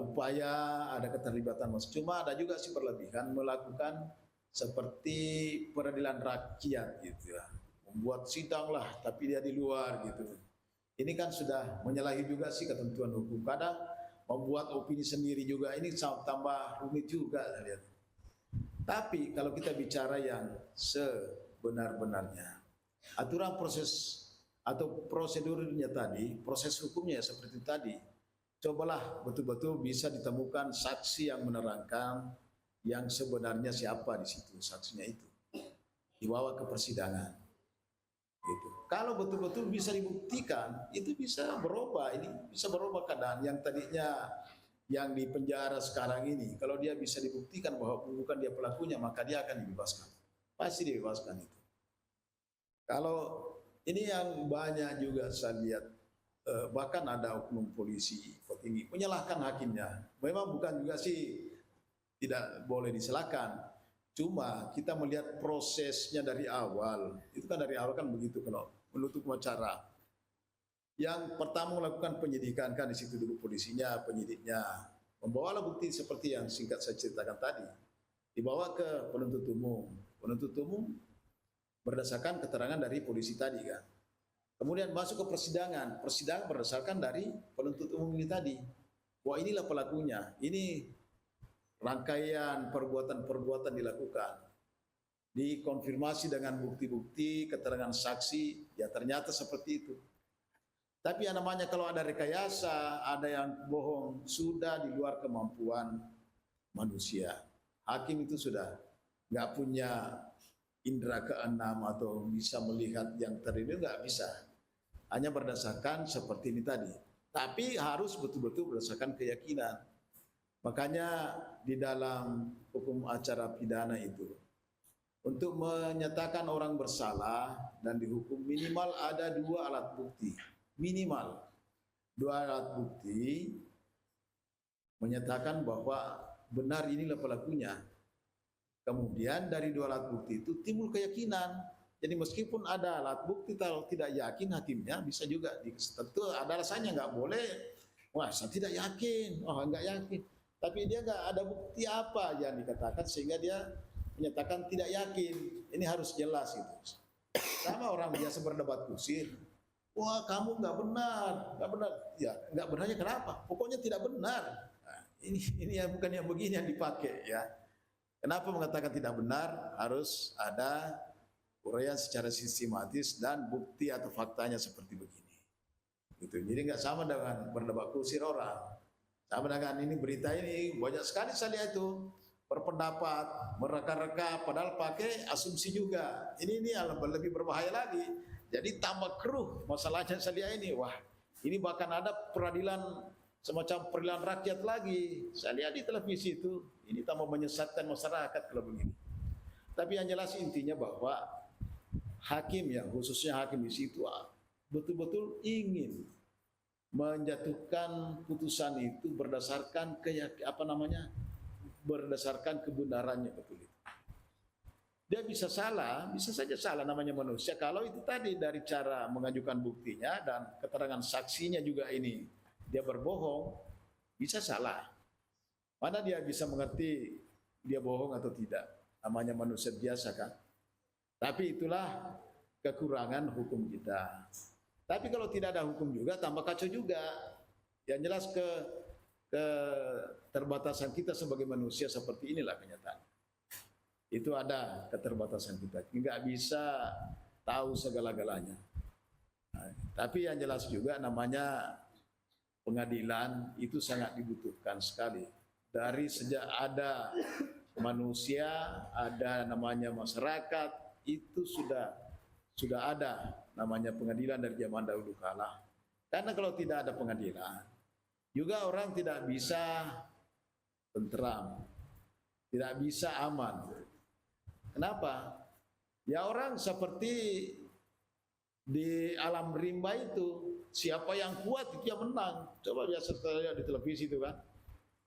upaya ada keterlibatan mas. Cuma ada juga sih berlebihan melakukan seperti peradilan rakyat gitu ya, membuat sidang lah tapi dia di luar gitu. Ini kan sudah menyalahi juga sih ketentuan hukum. Kadang membuat opini sendiri juga, ini tambah rumit juga saya lihat. Tapi kalau kita bicara yang sebenar-benarnya, aturan proses atau prosedurnya tadi, proses hukumnya seperti tadi, cobalah betul-betul bisa ditemukan saksi yang menerangkan yang sebenarnya siapa di situ saksinya itu, dibawa ke persidangan. Gitu. Kalau betul-betul bisa dibuktikan, itu bisa berubah. Ini bisa berubah keadaan yang tadinya yang di penjara sekarang ini. Kalau dia bisa dibuktikan bahwa bukan dia pelakunya, maka dia akan dibebaskan. Pasti dibebaskan itu. Kalau ini yang banyak juga saya lihat bahkan ada oknum polisi petinggi menyalahkan hakimnya. Memang bukan juga sih tidak boleh disalahkan. Cuma kita melihat prosesnya dari awal. Itu kan dari awal kan begitu kalau menutup acara. Yang pertama melakukan penyidikan kan di situ dulu polisinya, penyidiknya. Membawalah bukti seperti yang singkat saya ceritakan tadi. Dibawa ke penuntut umum. Penuntut umum berdasarkan keterangan dari polisi tadi kan. Kemudian masuk ke persidangan. Persidangan berdasarkan dari penuntut umum ini tadi. Wah, inilah pelakunya. Ini rangkaian perbuatan-perbuatan dilakukan. Dikonfirmasi dengan bukti-bukti, keterangan saksi, ya ternyata seperti itu. Tapi yang namanya kalau ada rekayasa, ada yang bohong, sudah di luar kemampuan manusia. Hakim itu sudah nggak punya indera keenam atau bisa melihat yang terjadi, nggak bisa. Hanya berdasarkan seperti ini tadi. Tapi harus betul-betul berdasarkan keyakinan. Makanya di dalam hukum acara pidana itu, untuk menyatakan orang bersalah dan dihukum minimal ada 2 alat bukti. Minimal 2 alat bukti menyatakan bahwa benar inilah pelakunya. Kemudian dari 2 alat bukti itu timbul keyakinan. Jadi meskipun ada alat bukti, kalau tidak yakin hakimnya bisa juga. Tentu ada alasannya, nggak boleh. Wah, saya tidak yakin. Oh, nggak yakin. Tapi dia nggak ada bukti apa yang dikatakan sehingga dia menyatakan tidak yakin. Ini harus jelas itu. Sama orang biasa berdebat kusir. Wah, kamu nggak benar, nggak benar. Ya, nggak benarnya kenapa? Pokoknya tidak benar. Nah, ini yang bukan yang begini yang dipakai ya. Kenapa mengatakan tidak benar? Harus ada uraian secara sistematis dan bukti atau faktanya seperti begini. Gitu. Jadi nggak sama dengan berdebat kusir orang. Sama dengan ini berita ini banyak sekali saya lihat itu berpendapat, mereka-reka, padahal pakai asumsi juga. Ini lebih berbahaya lagi. Jadi tambah keruh masalahnya saya lihat ini. Wah, ini bahkan ada peradilan semacam peradilan rakyat lagi. Saya lihat di televisi itu, ini tambah menyesatkan masyarakat kalau begini. Tapi yang jelas intinya bahwa hakim ya, khususnya hakim di situ betul-betul ingin menjatuhkan putusan itu berdasarkan berdasarkan kebenarannya betul itu. Dia bisa salah, bisa saja salah namanya manusia kalau itu tadi dari cara mengajukan buktinya dan keterangan saksinya juga ini dia berbohong, bisa salah. Mana dia bisa mengerti dia bohong atau tidak? Namanya manusia biasa kan. Tapi itulah kekurangan hukum kita. Tapi kalau tidak ada hukum juga tambah kacau juga. Yang jelas keterbatasan kita sebagai manusia seperti inilah kenyataan. Itu ada keterbatasan kita. Nggak bisa tahu segala-galanya. Nah, tapi yang jelas juga namanya pengadilan itu sangat dibutuhkan sekali. Dari sejak ada manusia, ada namanya masyarakat, itu sudah ada namanya pengadilan dari zaman dahulu kala. Karena kalau tidak ada pengadilan, juga orang tidak bisa tentram, tidak bisa aman. Kenapa? Ya orang seperti di alam rimba itu, siapa yang kuat itu yang menang. Coba biasa kita lihat di televisi itu kan,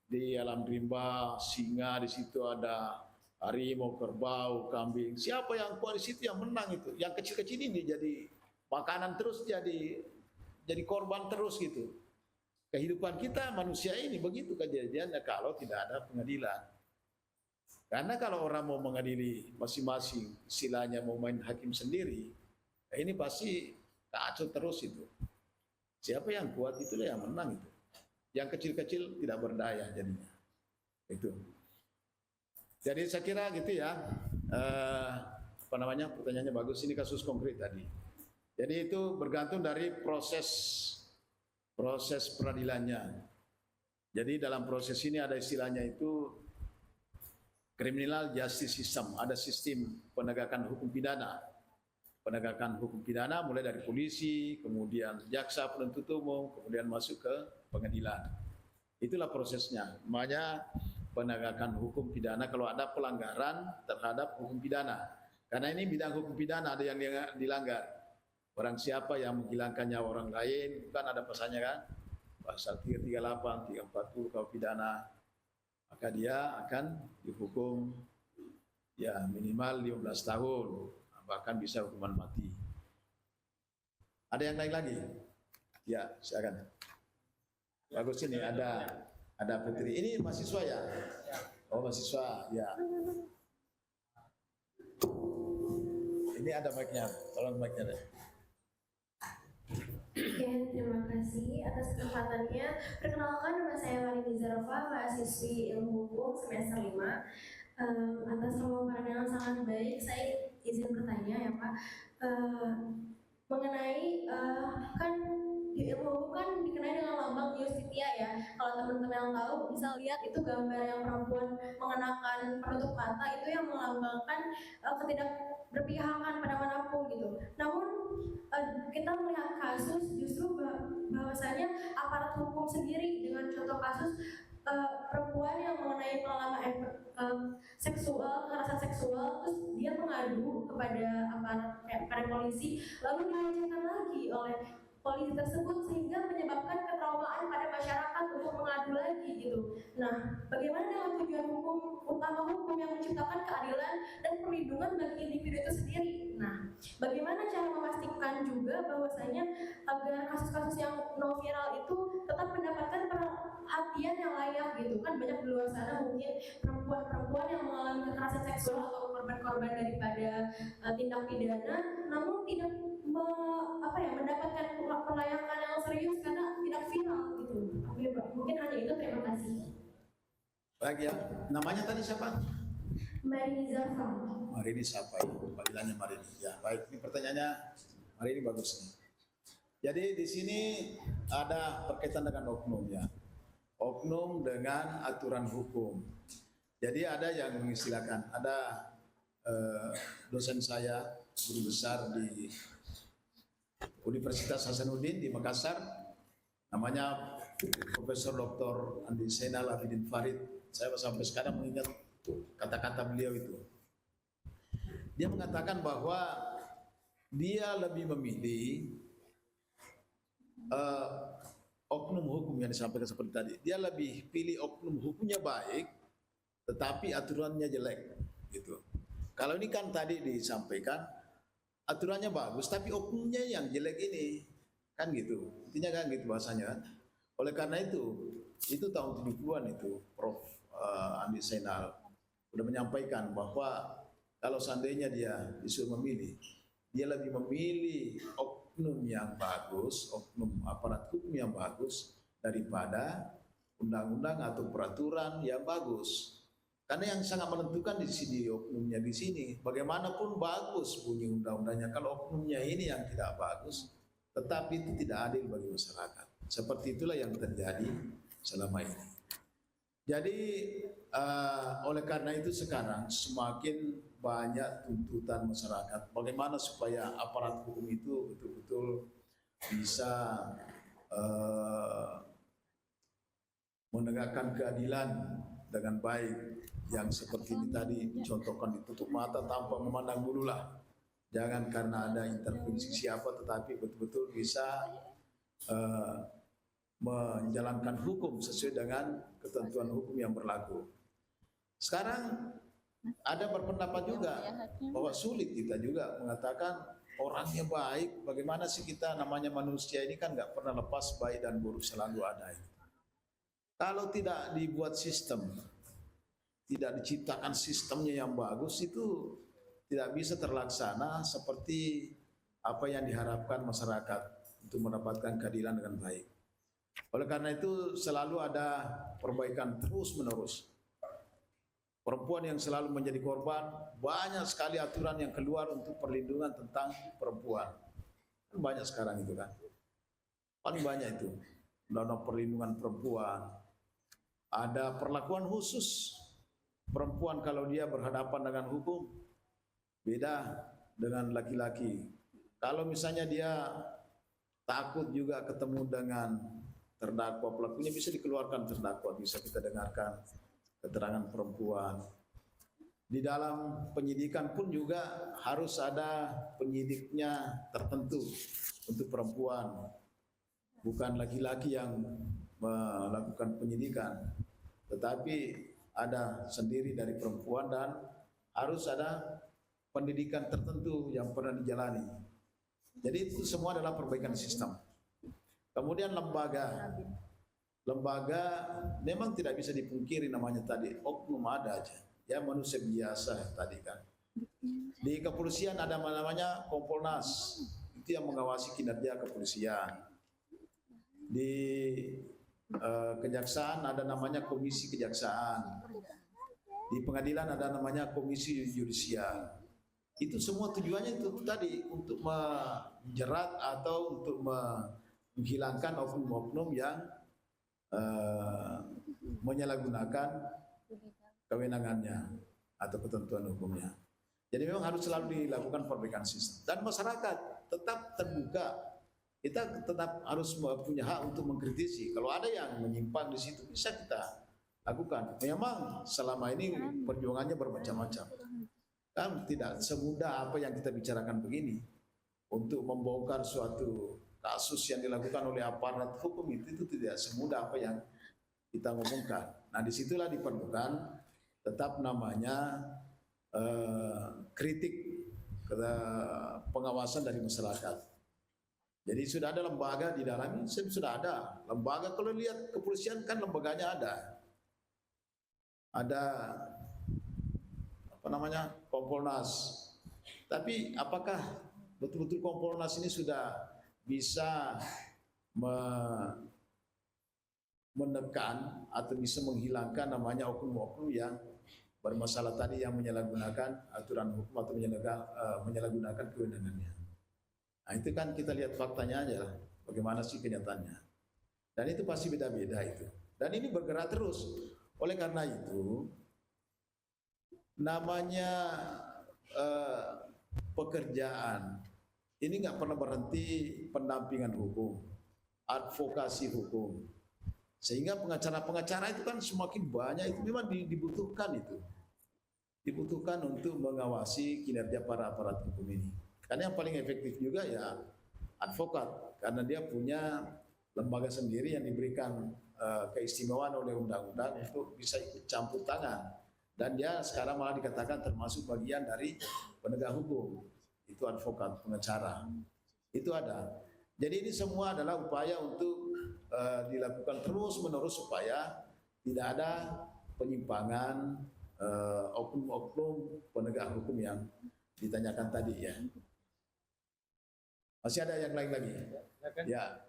di alam rimba singa, di situ ada harimau, kerbau, kambing. Siapa yang kuat di situ yang menang itu. Yang kecil-kecil ini jadi makanan terus, jadi korban terus gitu. Kehidupan kita manusia ini begitu kejadiannya kalau tidak ada pengadilan. Karena kalau orang mau mengadili masing-masing, istilahnya mau main hakim sendiri, ini pasti kacau terus itu. Siapa yang kuat itulah yang menang itu. Yang kecil-kecil tidak berdaya jadinya. Itu. Jadi saya kira gitu ya. Pertanyaannya bagus, ini kasus konkret tadi. Jadi itu bergantung dari proses peradilannya. Jadi dalam proses ini ada istilahnya itu criminal justice system, ada sistem penegakan hukum pidana. Penegakan hukum pidana mulai dari polisi, kemudian jaksa, penuntut umum, kemudian masuk ke pengadilan. Itulah prosesnya. Namanya penegakan hukum pidana kalau ada pelanggaran terhadap hukum pidana. Karena ini bidang hukum pidana ada yang dilanggar. Barang siapa yang menghilangkan nyawa orang lain, kan ada pasalnya kan? Pasal 338, 340 KUH pidana, maka dia akan dihukum ya minimal 15 tahun, bahkan bisa hukuman mati. Ada yang lain lagi? Ya, silakan. Bagus, ini ada Putri. Ini mahasiswa ya? Oh, mahasiswa, ya. Ini ada mic-nya, tolong mic-nya deh. Oke, terima kasih atas kesempatannya. Perkenalkan, nama saya Marini Zarfa, mahasiswi Ilmu Hukum semester 5. Atas pemaparan yang sangat baik, saya izin bertanya ya Pak. Mengenai kan di ilmu hukum kan dikenai dengan lambang Justitia ya. Kalau teman-teman yang tahu bisa lihat itu gambar yang perempuan mengenakan penutup mata, itu yang melambangkan ketidak berpihakan pada manapun gitu. Namun kita melihat kasus justru bahwasanya aparat hukum sendiri dengan contoh kasus perempuan yang mengenai pengalaman seksual, kekerasan seksual, terus dia mengadu kepada aparat polisi, lalu dilecehkan lagi oleh polisi tersebut sehingga menyebabkan ketraumaan pada masyarakat untuk mengadu lagi gitu. Nah, bagaimana dengan tujuan hukum utama hukum yang menciptakan keadilan dan perlindungan bagi individu itu sendiri? Nah, bagaimana cara memastikan juga bahwasanya agar kasus-kasus yang no viral itu tetap mendapatkan perhatian yang layak gitu kan? Banyak di luar sana mungkin perempuan-perempuan yang mengalami kekerasan seksual atau korban-korban daripada tindak pidana, namun tidak mendapatkan pelayanan yang serius karena tidak viral gitu. Mungkin hanya itu. Terima kasih. Baik ya, namanya tadi siapa? Marini Zarfa. Marini siapa? Panggilannya Marini. Ya, baik. Ini pertanyaannya Marini bagus nih. Jadi di sini ada berkaitan dengan oknum ya. Oknum dengan aturan hukum. Jadi ada yang mengistilahkan, ada dosen saya, guru besar di Universitas Hasanuddin di Makassar, namanya Profesor Dr. Andi Zainal Abidin Farid. Saya sampai sekarang mengingat kata-kata beliau itu. Dia mengatakan bahwa dia lebih memilih oknum hukum yang disampaikan seperti tadi. Dia lebih pilih oknum hukumnya baik, tetapi aturannya jelek, gitu. Kalau ini kan tadi disampaikan aturannya bagus, tapi oknumnya yang jelek ini, kan gitu. Intinya kan gitu bahasanya. Oleh karena itu tahun 70-an itu Prof. Andi Zainal sudah menyampaikan bahwa kalau seandainya dia disuruh memilih, dia lebih memilih oknum yang bagus, oknum aparat hukum yang bagus daripada undang-undang atau peraturan yang bagus. Karena yang sangat menentukan di sini oknumnya di sini. Bagaimanapun bagus bunyi undang-undangnya, kalau oknumnya ini yang tidak bagus, tetapi itu tidak adil bagi masyarakat. Seperti itulah yang terjadi selama ini. Jadi oleh karena itu sekarang semakin banyak tuntutan masyarakat. Bagaimana supaya aparat hukum itu betul-betul bisa menegakkan keadilan dengan baik, yang seperti ini tadi contohkan, ditutup mata tanpa memandang bulu lah. Jangan karena ada intervensi siapa, tetapi betul-betul bisa menjalankan hukum sesuai dengan ketentuan hukum yang berlaku. Sekarang ada berpendapat juga bahwa sulit kita juga mengatakan orangnya baik. Bagaimana sih kita, namanya manusia ini kan nggak pernah lepas baik dan buruk, selalu ada. Kalau tidak dibuat sistem, tidak diciptakan sistemnya yang bagus, itu tidak bisa terlaksana seperti apa yang diharapkan masyarakat untuk mendapatkan keadilan dengan baik. Oleh karena itu selalu ada perbaikan terus-menerus. Perempuan yang selalu menjadi korban, banyak sekali aturan yang keluar untuk perlindungan tentang perempuan. Banyak sekarang itu kan. Paling banyak itu. Undang-undang perlindungan perempuan. Ada perlakuan khusus perempuan kalau dia berhadapan dengan hukum, beda dengan laki-laki. Kalau misalnya dia takut juga ketemu dengan terdakwa, pelakunya bisa dikeluarkan terdakwa, bisa kita dengarkan keterangan perempuan. Di dalam penyidikan pun juga harus ada penyidiknya tertentu untuk perempuan, bukan laki-laki yang melakukan penyidikan, tetapi ada sendiri dari perempuan dan harus ada pendidikan tertentu yang pernah dijalani. Jadi itu semua adalah perbaikan sistem. Kemudian lembaga memang tidak bisa dipungkiri, namanya tadi oknum ada aja. Ya manusia biasa tadi kan. Di kepolisian ada namanya Kompolnas, itu yang mengawasi kinerja kepolisian. Di kejaksaan ada namanya komisi kejaksaan. Di pengadilan ada namanya komisi yudisial. Itu semua tujuannya itu tadi, untuk menjerat atau untuk menghilangkan oknum-oknum yang menyalahgunakan kewenangannya atau ketentuan hukumnya. Jadi memang harus selalu dilakukan perbaikan sistem. Dan masyarakat tetap terbuka. Kita tetap harus punya hak untuk mengkritisi. Kalau ada yang menyimpang di situ, bisa kita lakukan. Memang selama ini perjuangannya bermacam-macam. Kan tidak semudah apa yang kita bicarakan begini. Untuk membongkar suatu kasus yang dilakukan oleh aparat hukum itu tidak semudah apa yang kita ngomongkan. Nah, disitulah diperlukan tetap namanya kritik pengawasan dari masyarakat. Jadi sudah ada lembaga di dalamnya, sudah ada lembaga. Kalau lihat kepolisian kan lembaganya ada apa namanya, Kompolnas. Tapi apakah betul-betul Kompolnas ini sudah bisa menekan atau bisa menghilangkan namanya oknum-oknum yang bermasalah tadi, yang menyalahgunakan aturan hukum atau menyalahgunakan kewenangannya. Nah, itu kan kita lihat faktanya aja lah, bagaimana sih kenyataannya. Dan itu pasti beda-beda itu. Dan ini bergerak terus. Oleh karena itu, namanya pekerjaan ini nggak pernah berhenti, pendampingan hukum, advokasi hukum. Sehingga pengacara-pengacara itu kan semakin banyak, itu memang dibutuhkan itu. Dibutuhkan untuk mengawasi kinerja para aparat hukum ini. Karena yang paling efektif juga ya advokat, karena dia punya lembaga sendiri yang diberikan keistimewaan oleh undang-undang untuk bisa ikut campur tangan. Dan dia sekarang malah dikatakan termasuk bagian dari penegak hukum. Itu advokat, pengacara. Itu ada. Jadi ini semua adalah upaya untuk dilakukan terus-menerus supaya tidak ada penyimpangan oknum-oknum penegak hukum yang ditanyakan tadi ya. Masih ada yang lain lagi? Ya.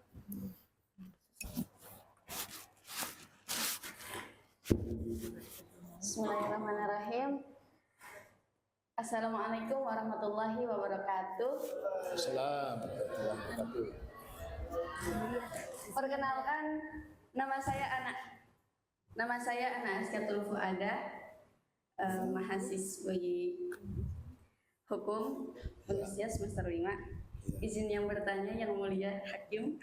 Bismillahirrahmanirrahim. Assalamualaikum warahmatullahi wabarakatuh. Assalamualaikum warahmatullahi wabarakatuh. Perkenalkan, nama saya Ana Askatul Fuada, mahasiswi hukum Universitas semester 5. Izin yang bertanya yang mulia Hakim.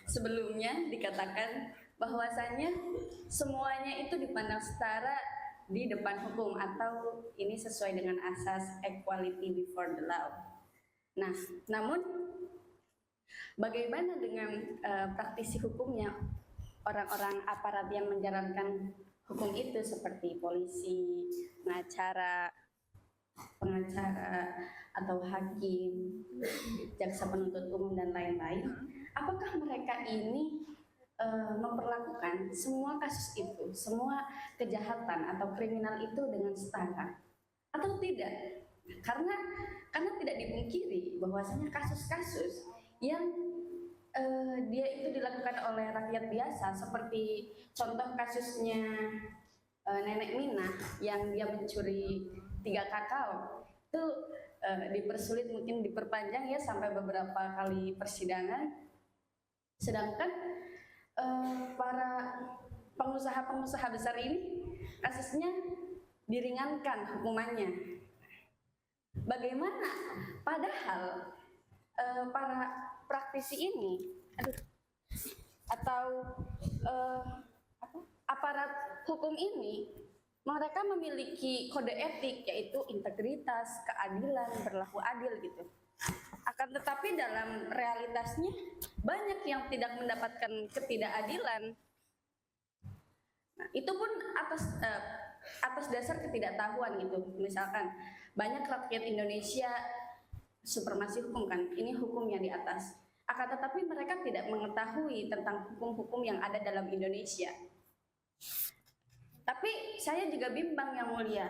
Sebelumnya dikatakan bahwasanya semuanya itu dipandang setara di depan hukum, atau ini sesuai dengan asas equality before the law. Nah, namun bagaimana dengan praktisi hukumnya, orang-orang aparat yang menjalankan hukum itu seperti polisi, pengacara atau hakim, jaksa penuntut umum dan lain-lain? Apakah mereka ini memperlakukan semua kasus itu, semua kejahatan atau kriminal itu dengan setara atau tidak? Karena tidak dipungkiri bahwasanya kasus-kasus yang dia itu dilakukan oleh rakyat biasa, seperti contoh kasusnya Nenek Mina yang dia mencuri 3 kakao, itu dipersulit, mungkin diperpanjang ya sampai beberapa kali persidangan. Sedangkan para pengusaha-pengusaha besar ini kasusnya diringankan hukumannya. Bagaimana? Padahal para praktisi ini atau aparat hukum ini mereka memiliki kode etik, yaitu integritas, keadilan, berlaku adil gitu. Akan tetapi dalam realitasnya banyak yang tidak mendapatkan ketidakadilan. Nah, itu pun atas dasar ketidaktahuan gitu. Misalkan banyak rakyat Indonesia supremasi hukum kan, ini hukum yang di atas. Akan tetapi mereka tidak mengetahui tentang hukum-hukum yang ada dalam Indonesia. Tapi saya juga bimbang yang mulia,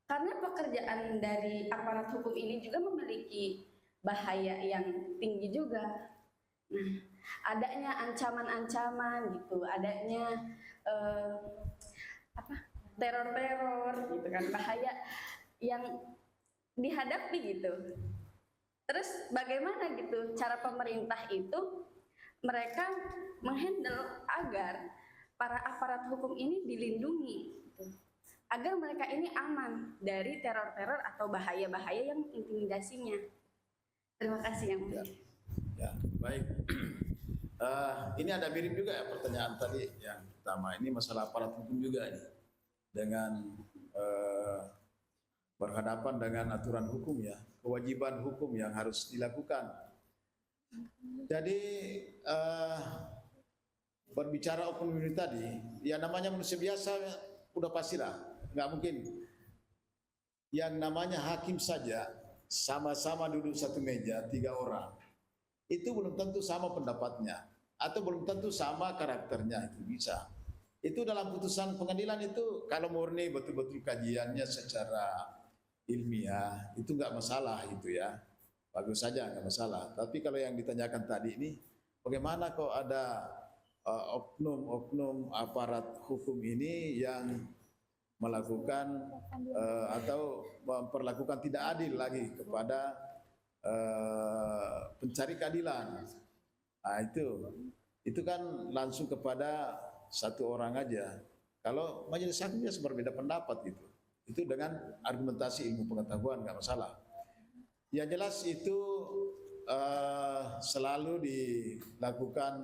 karena pekerjaan dari aparat hukum ini juga memiliki bahaya yang tinggi juga. Nah, adanya ancaman-ancaman gitu, adanya teror-teror gitu kan, bahaya yang dihadapi gitu. Terus bagaimana gitu cara pemerintah itu mereka menghandle agar para aparat hukum ini dilindungi gitu, agar mereka ini aman dari teror-teror atau bahaya-bahaya yang intimidasinya. Terima kasih yang mulia. Ya, baik. Ini ada mirip juga ya pertanyaan tadi yang pertama. Ini masalah aparat hukum juga nih, dengan berhadapan dengan aturan hukum ya, kewajiban hukum yang harus dilakukan. Jadi berbicara oknum ini tadi, ya namanya manusia biasa udah pastilah, nggak mungkin. Yang namanya hakim saja sama-sama duduk satu meja 3 orang, itu belum tentu sama pendapatnya atau belum tentu sama karakternya, itu bisa. Itu dalam putusan pengadilan itu kalau murni betul-betul kajiannya secara ilmiah itu nggak masalah itu ya, bagus saja nggak masalah. Tapi kalau yang ditanyakan tadi ini, bagaimana kok ada oknum-oknum aparat hukum ini yang melakukan atau memperlakukan tidak adil lagi kepada pencari keadilan. Nah, itu kan langsung kepada satu orang aja. Kalau majelis hakimnya berbeda pendapat gitu, itu dengan argumentasi ilmu pengetahuan nggak masalah. Yang jelas itu selalu dilakukan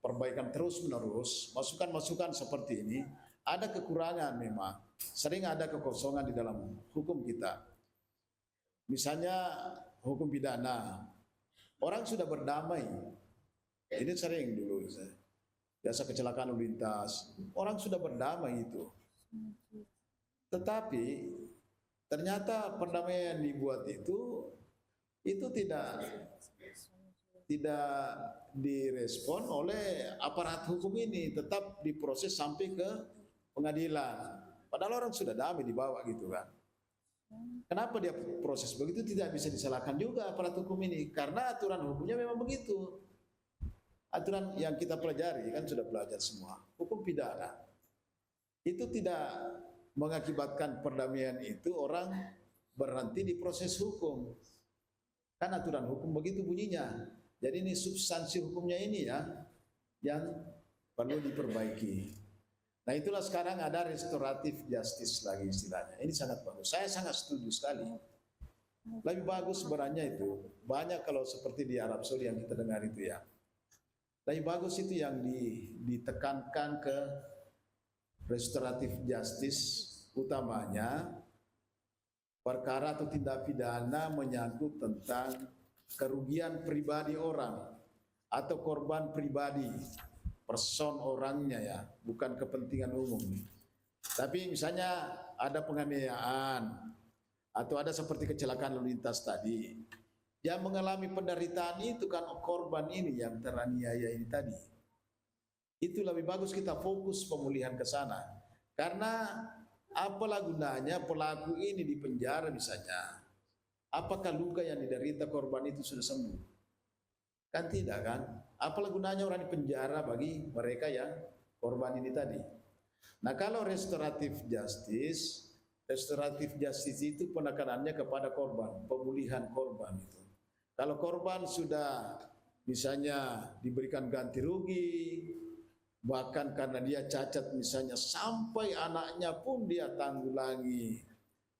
perbaikan terus-menerus. Masukan-masukan seperti ini ada kekurangan memang, sering ada kekosongan di dalam hukum kita. Misalnya hukum pidana, orang sudah berdamai, ini sering dulu biasa kecelakaan lalu lintas, orang sudah berdamai itu. Tetapi ternyata perdamaian dibuat itu tidak direspon oleh aparat hukum ini, tetap diproses sampai ke pengadilan. Padahal orang sudah damai dibawa gitu kan. Kenapa dia proses begitu? Tidak bisa disalahkan juga aparat hukum ini, karena aturan hukumnya memang begitu. Aturan yang kita pelajari kan sudah belajar semua. Hukum pidana itu tidak mengakibatkan perdamaian itu orang berhenti di proses hukum. Kan aturan hukum begitu bunyinya. Jadi ini substansi hukumnya ini ya yang perlu diperbaiki. Nah itulah sekarang ada restoratif justice lagi istilahnya. Ini sangat bagus. Saya sangat setuju sekali. Lebih bagus sebenarnya itu. Banyak kalau seperti di Arab Saudi yang kita dengar itu ya. Lebih bagus itu yang ditekankan ke restoratif justice, utamanya perkara atau tindak pidana menyangkut tentang kerugian pribadi orang atau korban pribadi, person orangnya ya, bukan kepentingan umum. Tapi misalnya ada penganiayaan atau ada seperti kecelakaan lalu lintas tadi, yang mengalami penderitaan itu kan korban ini yang teraniaya ini tadi. Itu lebih bagus kita fokus pemulihan ke sana. Karena apalah gunanya pelaku ini di penjara misalnya, apakah luka yang diderita korban itu sudah sembuh? Kan tidak kan? Apalah gunanya orang di penjara bagi mereka yang korban ini tadi. Nah kalau restoratif justice itu penekanannya kepada korban, pemulihan korban itu. Kalau korban sudah misalnya diberikan ganti rugi, bahkan karena dia cacat misalnya sampai anaknya pun dia tanggulangi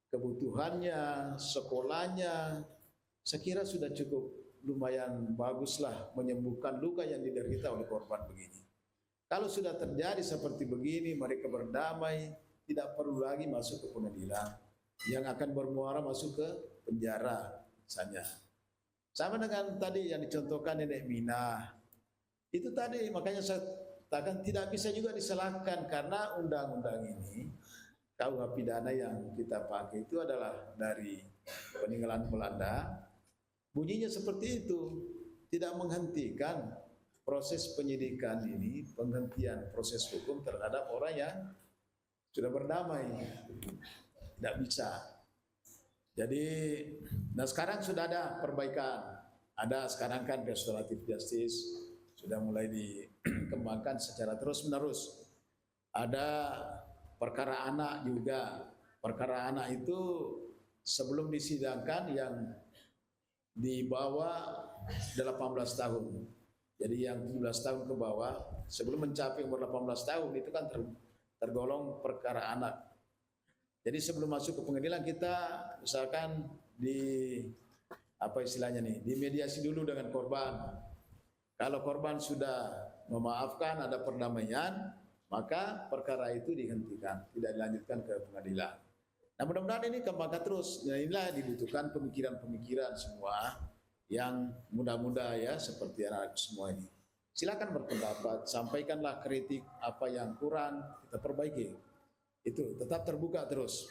kebutuhannya, sekolahnya, saya kira sudah cukup lumayan baguslah menyembuhkan luka yang diderita oleh korban begini. Kalau sudah terjadi seperti begini, mereka berdamai, tidak perlu lagi masuk ke pengadilan yang akan bermuara masuk ke penjara misalnya. Sama dengan tadi yang dicontohkan Nenek Mina. Itu tadi makanya saya katakan tidak bisa juga disalahkan karena undang-undang ini KUH pidana yang kita pakai itu adalah dari peninggalan Belanda. Bunyinya seperti itu, tidak menghentikan proses penyidikan ini, penghentian proses hukum terhadap orang yang sudah berdamai. Tidak bisa. Jadi, nah sekarang sudah ada perbaikan. Ada sekarang kan restoratif justice sudah mulai dikembangkan secara terus-menerus. Ada perkara anak juga. Perkara anak itu sebelum disidangkan yang di bawah 18 tahun. Jadi yang 17 tahun ke bawah sebelum mencapai umur 18 tahun itu kan tergolong perkara anak. Jadi sebelum masuk ke pengadilan kita misalkan di apa istilahnya nih, dimediasi dulu dengan korban. Kalau korban sudah memaafkan, ada perdamaian, maka perkara itu dihentikan, tidak dilanjutkan ke pengadilan. Nah mudah-mudahan ini kembangkan terus. Nah, inilah dibutuhkan pemikiran-pemikiran semua yang muda-muda ya seperti anak semua ini. Silakan berpendapat, sampaikanlah kritik apa yang kurang, kita perbaiki. Itu tetap terbuka terus.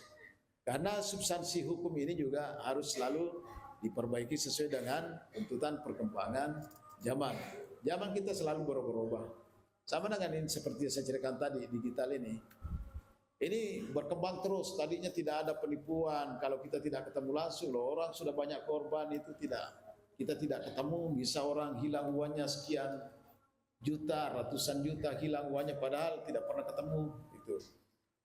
Karena substansi hukum ini juga harus selalu diperbaiki sesuai dengan tuntutan perkembangan zaman. Zaman kita selalu berubah-ubah. Sama dengan ini seperti yang saya ceritakan tadi, digital ini. Ini berkembang terus, tadinya tidak ada penipuan, kalau kita tidak ketemu langsung loh, orang sudah banyak korban itu kita tidak ketemu, bisa orang hilang uangnya sekian juta, ratusan juta hilang uangnya padahal tidak pernah ketemu gitu.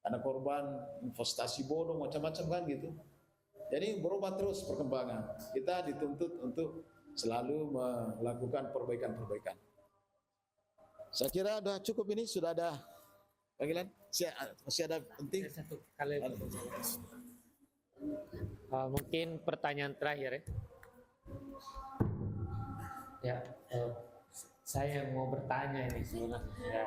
Karena korban investasi bodong macam-macam kan gitu. Jadi berubah terus perkembangan. Kita dituntut untuk selalu melakukan perbaikan-perbaikan. Saya kira sudah cukup ini, sudah ada panggilan. Masih ada penting? Satu kali. Mungkin pertanyaan terakhir ya. Ya, saya mau bertanya ini sebenarnya. Ya.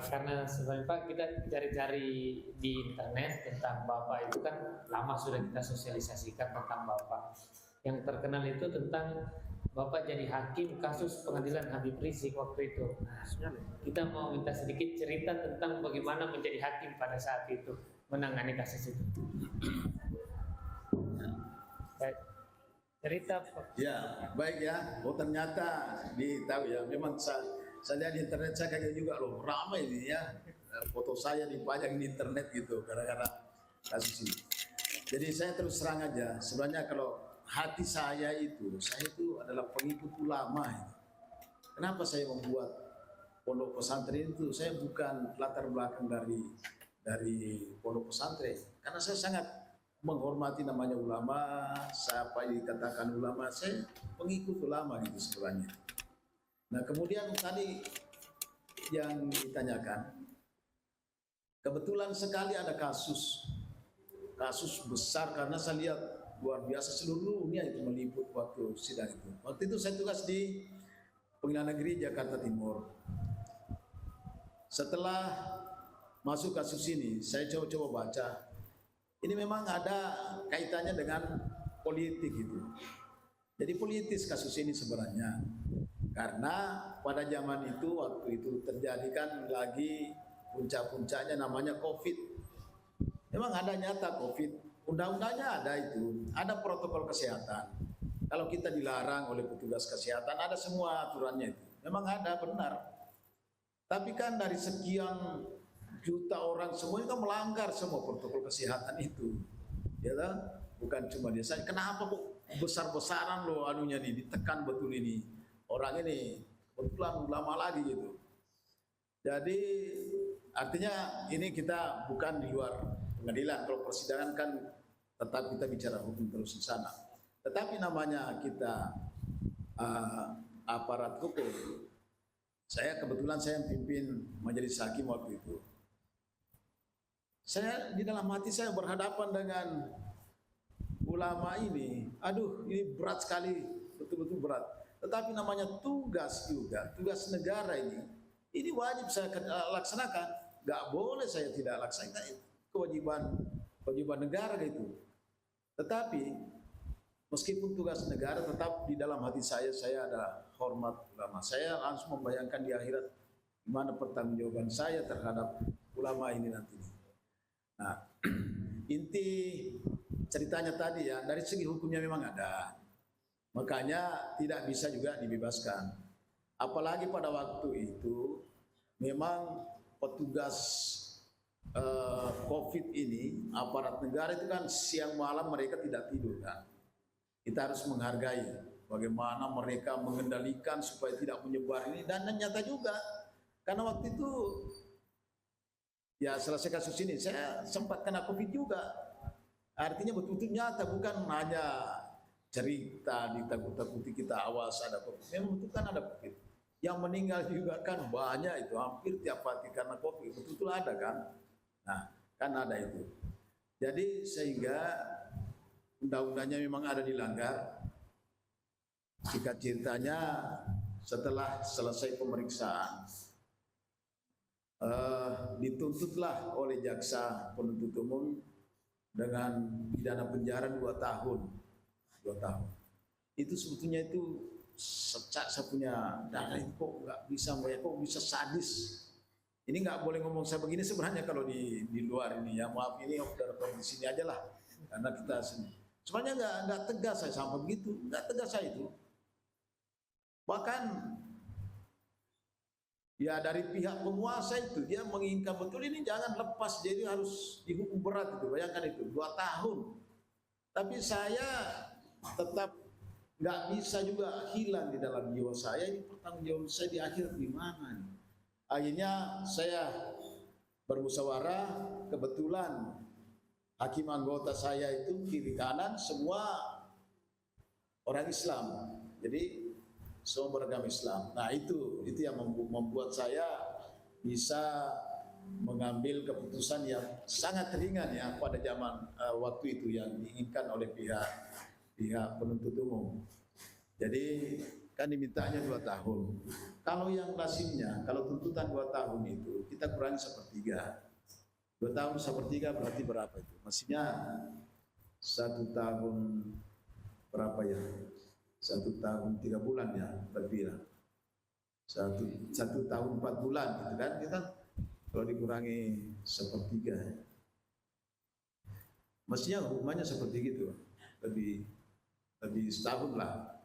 Karena sebenarnya Pak kita cari-cari di internet tentang Bapak itu kan lama sudah kita sosialisasikan tentang Bapak. Yang terkenal itu tentang Bapak jadi hakim kasus pengadilan Habib Rizik waktu itu. Nah, kita mau minta sedikit cerita tentang bagaimana menjadi hakim pada saat itu, menangani kasus itu. Baik. Cerita Pak. Ya, baik ya. Oh ternyata ditahu ya. Memang saya lihat di internet saya kaget juga loh. Ramai ini ya. Foto saya dipajang di internet gitu gara-gara kasus ini. Jadi saya terus terang aja. Sebenarnya kalau hati saya itu adalah pengikut ulama. Kenapa saya membuat pondok pesantren itu? Saya bukan latar belakang dari pondok pesantren. Karena saya sangat menghormati namanya ulama, siapa yang dikatakan ulama, saya pengikut ulama gitu sebenarnya. Nah kemudian tadi yang ditanyakan, kebetulan sekali ada kasus besar karena saya lihat luar biasa seluruh dunia itu meliput waktu sidang itu. Waktu itu saya tugas di Pengadilan Negeri Jakarta Timur. Setelah masuk kasus ini, saya coba baca. Ini memang ada kaitannya dengan politik itu. Jadi politis kasus ini sebenarnya. Karena pada zaman itu, waktu itu terjadi kan lagi puncak-puncaknya namanya COVID. Memang ada nyata COVID. Undang-undangnya ada itu. Ada protokol kesehatan. Kalau kita dilarang oleh petugas kesehatan, ada semua aturannya itu. Memang ada, benar. Tapi kan dari sekian juta orang semuanya kan melanggar semua protokol kesehatan itu, ya kan? Bukan cuma dia saja. Kenapa kok besar-besaran loh anunya nih, ditekan betul ini orang ini kebetulan lama lagi gitu. Jadi artinya ini kita bukan di luar pengadilan. Kalau persidangan kan tetap kita bicara hukum terus di sana. Tetapi namanya kita aparat hukum. Saya kebetulan saya pimpin majelis hakim waktu itu. Saya di dalam hati saya berhadapan dengan ulama ini. Aduh, ini berat sekali, betul-betul berat. Tetapi namanya tugas juga, tugas negara ini. Ini wajib saya laksanakan. Nggak boleh saya tidak laksanakan. Itu kewajiban negara gitu. Tetapi meskipun tugas negara, tetap di dalam hati saya ada hormat ulama. Saya langsung membayangkan di akhirat gimana pertanggungjawaban saya terhadap ulama ini nanti. Nah, inti ceritanya tadi ya, dari segi hukumnya memang ada. Makanya tidak bisa juga dibebaskan. Apalagi pada waktu itu memang petugas COVID ini, aparat negara itu kan siang malam mereka tidak tidur kan. Kita harus menghargai bagaimana mereka mengendalikan supaya tidak menyebar ini, dan nyata juga. Karena waktu itu ya selesai kasus ini saya sempat kena COVID juga. Artinya betul-betul nyata, bukan hanya cerita ditakut-takuti kita awas ada COVID. Memang betul kan ada COVID. Yang meninggal juga kan banyak itu, hampir tiap hari karena COVID. Betul-betul ada kan. Nah, kan ada itu. Jadi sehingga undang-undangnya memang ada dilanggar. Singkat ceritanya setelah selesai pemeriksaan, dituntutlah oleh jaksa penuntut umum dengan pidana penjara 2 tahun. 2 tahun. Itu sebetulnya itu saya punya dana itu kok nggak bisa, kok bisa sadis. Ini nggak boleh ngomong saya begini sebenarnya kalau di luar ini ya, maaf ini di sini aja lah karena kita sini. Sebenarnya nggak tegas saya sampai begitu, nggak tegas saya itu. Bahkan ya dari pihak penguasa itu dia menginginkan betul ini jangan lepas, jadi harus dihukum berat itu. Bayangkan itu 2 tahun. Tapi saya tetap nggak bisa juga hilang di dalam jiwa saya, ini pertanggungjawaban saya di akhir gimana nih. Akhirnya saya bermusyawarah, kebetulan hakim anggota saya itu kiri kanan semua orang Islam, jadi semua beragama Islam. Nah itu yang membuat saya bisa mengambil keputusan yang sangat ringan ya pada zaman waktu itu yang diinginkan oleh pihak penuntut umum. Jadi kan dimintanya 2 tahun. Kalau yang lazimnya, kalau tuntutan 2 tahun itu kita kurangi 1/3. 2 tahun 1/3 berarti berapa itu? Maksudnya 1 tahun berapa ya? 1 tahun 3 bulan ya, lebih lah. 1 tahun 4 bulan gitu kan? Kita kalau dikurangi 1/3 ya. Mestinya hukumannya seperti gitu, lebih setahun lah.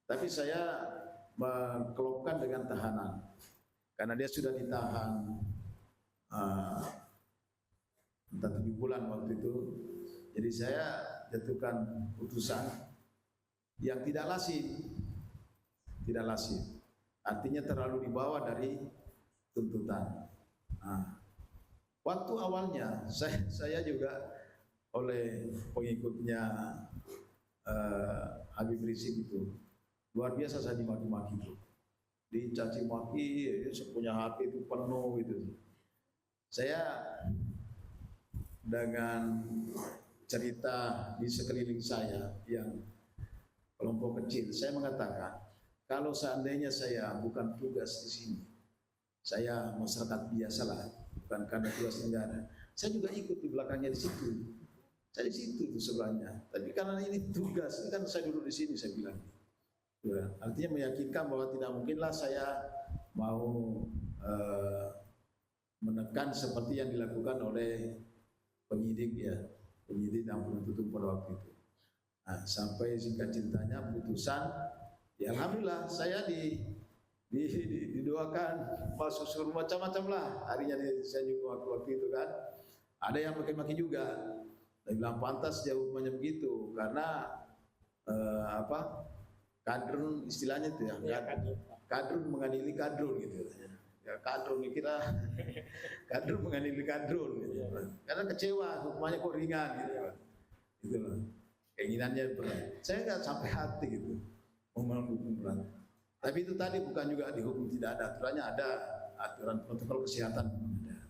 Tapi saya mengkelopkan dengan tahanan karena dia sudah ditahan entah 7 bulan waktu itu. Jadi saya jatuhkan putusan yang tidak lazim, artinya terlalu di bawah dari tuntutan. Waktu awalnya saya juga oleh pengikutnya Habib Rizik itu luar biasa, saya dimaki-maki itu, dicaci maki, punya HP itu penuh gitu. Saya dengan cerita di sekeliling saya yang kelompok kecil, saya mengatakan kalau seandainya saya bukan tugas di sini, saya masyarakat biasa lah, bukan karena tugas negara, saya juga ikut di belakangnya di situ. Saya di situ itu sebelahnya. Tapi karena ini tugas, ini kan saya duduk di sini, saya bilang. Ya, artinya meyakinkan bahwa tidak mungkinlah saya mau menekan seperti yang dilakukan oleh penyidik ya, penyidik dan penuntut umum pada waktu itu. Nah, sampai singkat ceritanya putusan, ya alhamdulillah saya didoakan masuk surga macam-macam lah. Harinya saya juga waktu itu kan, ada yang maki-maki juga. Saya bilang pantas dia hukumannya begitu karena kadrun istilahnya itu ya, kadrun mengadili kadrun gitu ya, kadrun kira kadrun mengadili kadrun gitu. Karena kecewa hukumannya kok ringan gitu loh, keinginannya berat. Saya nggak sampai hati gitu menghukum berat, tapi itu tadi bukan juga dihukum tidak ada aturannya, ada aturan protokol kesehatan ada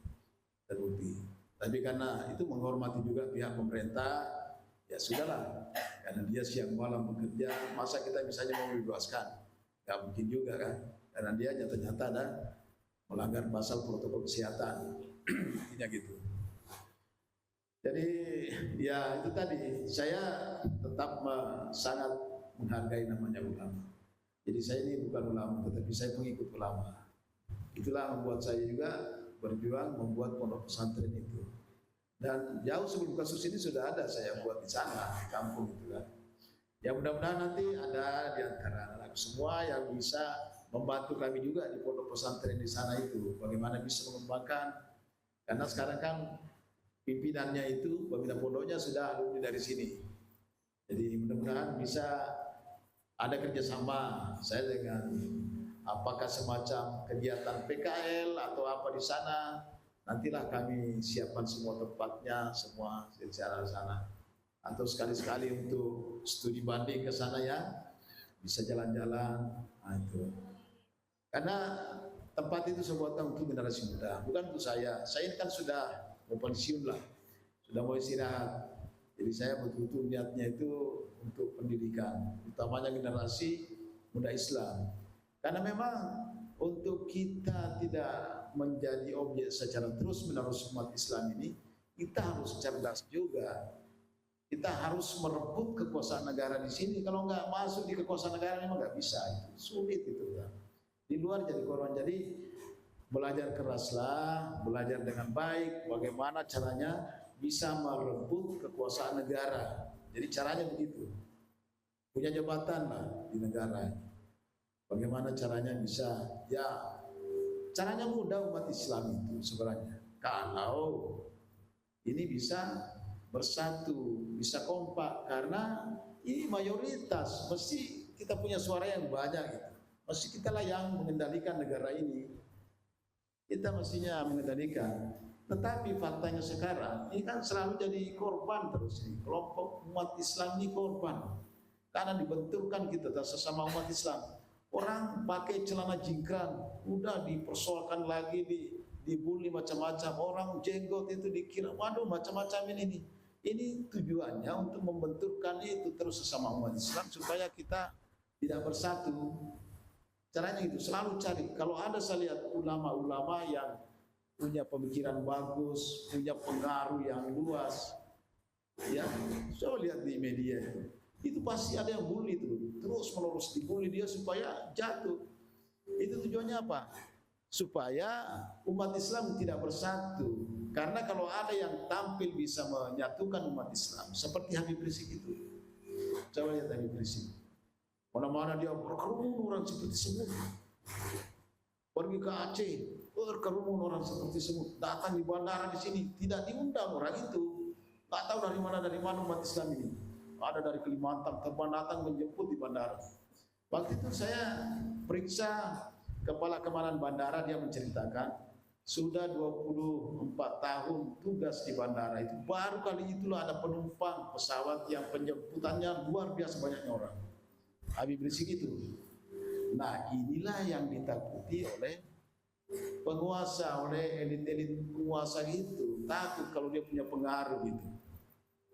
terbukti. Tapi karena itu menghormati juga pihak pemerintah, ya sudahlah. Karena dia siang malam bekerja, masa kita misalnya mau bebaskan? Gak mungkin juga kan? Karena dia nyata-nyata melanggar pasal protokol kesehatan. Intinya gitu. Jadi ya itu tadi, saya tetap sangat menghargai namanya ulama. Jadi saya ini bukan ulama, tetapi saya pengikut ulama. Itulah membuat saya juga berjuang membuat pondok pesantren itu. Dan jauh sebelum kasus ini sudah ada saya buat di sana, di kampung itu kan. Ya mudah-mudahan nanti ada di antara anak semua yang bisa membantu kami juga di pondok pesantren di sana itu, bagaimana bisa mengembangkan. Karena sekarang kan pimpinannya itu, pembina pondoknya sudah alumni dari sini. Jadi mudah-mudahan bisa ada kerjasama saya dengan apakah semacam kegiatan PKL atau apa di sana. Nantilah kami siapkan semua tempatnya, semua secara sana. Atau sekali-sekali untuk studi banding ke sana ya, bisa jalan-jalan. Nah, itu. Karena tempat itu saya buatkan untuk generasi muda, bukan untuk saya. Saya ini kan sudah mau pensiun lah, sudah mau istirahat. Jadi saya betul-betul niatnya itu untuk pendidikan, utamanya generasi muda Islam. Karena memang untuk kita tidak menjadi objek secara terus-menerus umat Islam ini, kita harus cerdas juga. Kita harus merebut kekuasaan negara di sini. Kalau nggak masuk di kekuasaan negara memang nggak bisa. Itu sulit itu kan. Di luar jadi korban. Jadi belajar keraslah, belajar dengan baik. Bagaimana caranya bisa merebut kekuasaan negara. Jadi caranya begitu. Punya jabatan lah di negara. Bagaimana caranya bisa ya. Caranya mudah umat Islam itu sebenarnya. Kalau ini bisa bersatu, bisa kompak, karena ini mayoritas, mesti kita punya suara yang banyak gitu. Mesti kita lah yang mengendalikan negara ini. Kita mestinya mengendalikan. Tetapi faktanya sekarang ini kan selalu jadi korban terus ini. Kelompok umat Islam ini korban. Karena dibenturkan kita sesama umat Islam. Orang pakai celana jingkrang, udah dipersoalkan lagi, dibully macam-macam. Orang jenggot itu dikira, waduh macam-macam ini. Ini tujuannya untuk membenturkan itu terus sesama umat Islam supaya kita tidak bersatu. Caranya itu selalu cari. Kalau ada saya lihat ulama-ulama yang punya pemikiran bagus, punya pengaruh yang luas, ya, saya lihat di media itu pasti ada yang bully terus menerus dibully dia supaya jatuh. Itu tujuannya apa? Supaya umat Islam tidak bersatu. Karena kalau ada yang tampil bisa menyatukan umat Islam seperti Habib Rizik itu. Coba lihat Habib Rizik. Mana-mana dia berkerumun orang seperti semut. Pergi ke Aceh, berkerumun orang seperti semut. Datang di bandara di sini, tidak diundang orang itu. Tak tahu dari mana umat Islam ini. Ada dari Kalimantan, terbang datang menjemput di bandara. Waktu itu saya periksa kepala keamanan bandara, dia menceritakan sudah 24 tahun tugas di bandara itu. Baru kali itulah ada penumpang pesawat yang penjemputannya luar biasa banyaknya orang. Habib Rizik itu. Nah inilah yang ditakuti oleh penguasa, oleh elit-elit penguasa itu. Takut kalau dia punya pengaruh gitu.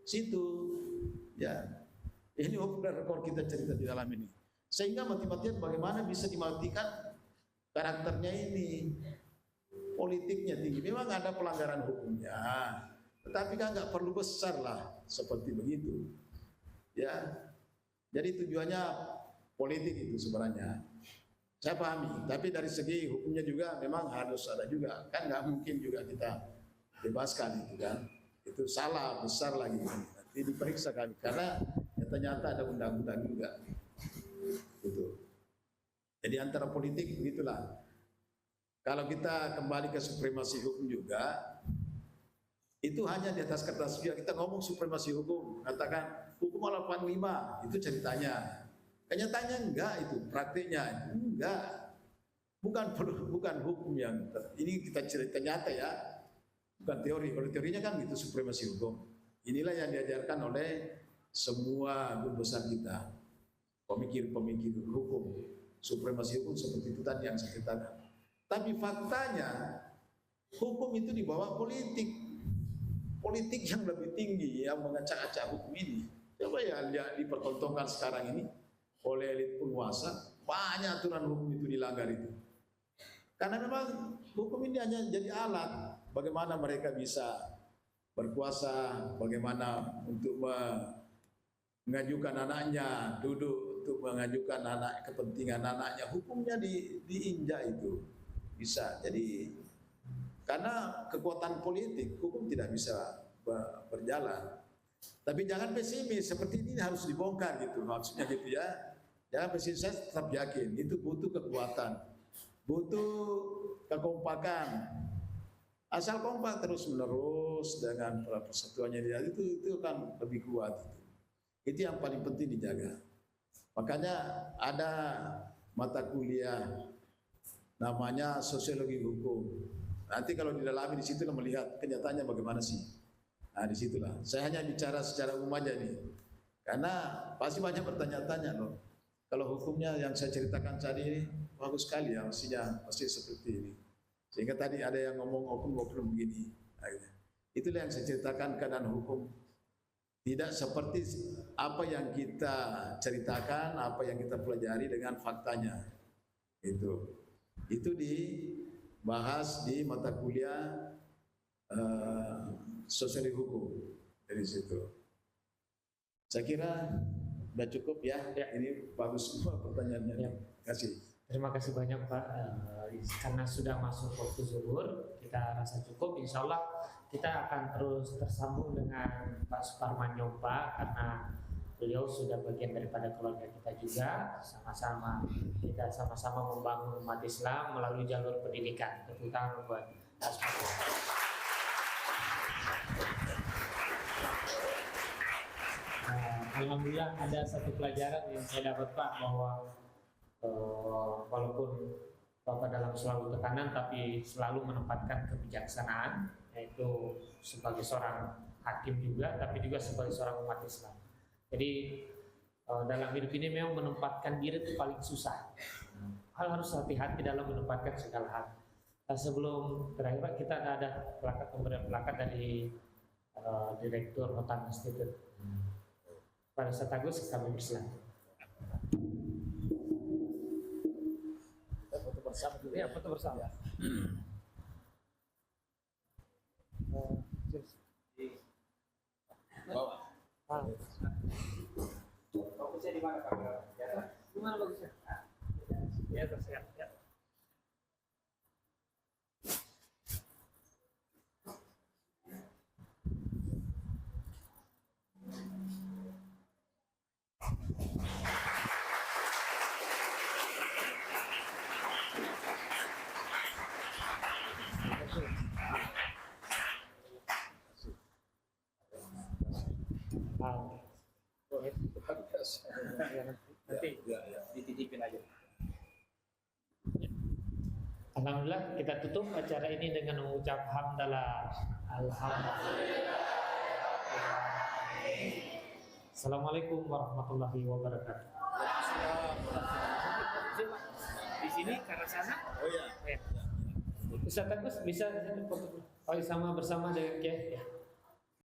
Situ ya, ini benar rekor kita cerita di dalam ini. Sehingga mati-matian bagaimana bisa dimatikan karakternya ini, politiknya tinggi. Memang ada pelanggaran hukumnya, tetapi kan nggak perlu besar lah seperti begitu. Ya, jadi tujuannya politik itu sebenarnya. Saya pahami, tapi dari segi hukumnya juga memang harus ada juga. Kan nggak mungkin juga kita bebaskan itu kan. Itu salah besar lagi. Nanti diperiksa kami karena ternyata ada undang-undang juga. Itu. Jadi antara politik begitulah. Kalau kita kembali ke supremasi hukum juga, itu hanya di atas kertas juga. Kita ngomong supremasi hukum, katakan hukum 85 itu ceritanya. Kenyataannya enggak itu, praktiknya enggak. Bukan hukum yang ini kita cerita nyata ya. Bukan teori. Kalau teorinya kan gitu supremasi hukum. Inilah yang diajarkan oleh semua guru besar kita, pemikir-pemikir hukum, supremasi hukum seperti itu tadi yang saya ceritakan. Tapi faktanya hukum itu di bawah politik yang lebih tinggi yang mengacak-acak hukum ini. Coba ya lihat dipertontonkan sekarang ini oleh elit penguasa, banyak aturan hukum itu dilanggar itu. Karena memang hukum ini hanya jadi alat bagaimana mereka bisa berkuasa, bagaimana untuk mengajukan anaknya, duduk untuk mengajukan kepentingan anaknya. Hukumnya diinjak itu bisa. Jadi karena kekuatan politik, hukum tidak bisa berjalan. Tapi jangan pesimis, seperti ini harus dibongkar gitu, maksudnya gitu ya. Jangan pesimis, saya tetap yakin itu butuh kekuatan, butuh kekompakan. Asal kompak terus menerus dengan persatuannya dia itu kan lebih kuat. Itu yang paling penting dijaga. Makanya ada mata kuliah namanya sosiologi hukum. Nanti kalau didalami di situ melihat kenyataannya bagaimana sih. Nah disitulah. Saya hanya bicara secara umum aja nih. Karena pasti banyak bertanya-tanya loh. Kalau hukumnya yang saya ceritakan tadi ini bagus sekali ya, mestinya pasti seperti ini. Sehingga tadi ada yang ngomong oknum begini. Itulah yang saya ceritakan keadaan hukum. Tidak seperti apa yang kita ceritakan, apa yang kita pelajari dengan faktanya. Itu dibahas di mata kuliah sosiologi hukum dari situ. Saya kira sudah cukup ya. Ini bagus semua pertanyaannya. Ya. Terima kasih. Terima kasih banyak Pak. Karena sudah masuk waktu zuhur, kita rasa cukup. Insya Allah kita akan terus tersambung dengan Pak Suparman Nyompa karena beliau sudah bagian daripada keluarga kita juga. Kita sama-sama membangun umat Islam melalui jalur pendidikan. Tepuk tangan buat Pak Suparman. Alhamdulillah ada satu pelajaran yang saya dapat Pak, bahwa walaupun Bapak dalam selalu tekanan tapi selalu menempatkan kebijaksanaan, yaitu sebagai seorang hakim juga tapi juga sebagai seorang umat Islam. Jadi dalam hidup ini memang menempatkan diri itu paling susah. Harus hati-hati dalam menempatkan segala hal. Sebelum terakhir Pak, kita ada pemberian plakat dari Direktur Hotan Institute. Pada Ustaz Agus kami bersilakan. Foto bersama dulu ya, foto bersama. Bagusnya di mana Pak? Di mana bagusnya? Ya, tersiap. Ya. Nanti dititipin aja. Alhamdulillah kita tutup acara ini dengan mengucap hamdalah. Alhamdulillah. Assalamualaikum warahmatullahi wabarakatuh. Di sini karena sana. Oh ya. Ustaz Agus bisa foto sama bersama dengan Kiai.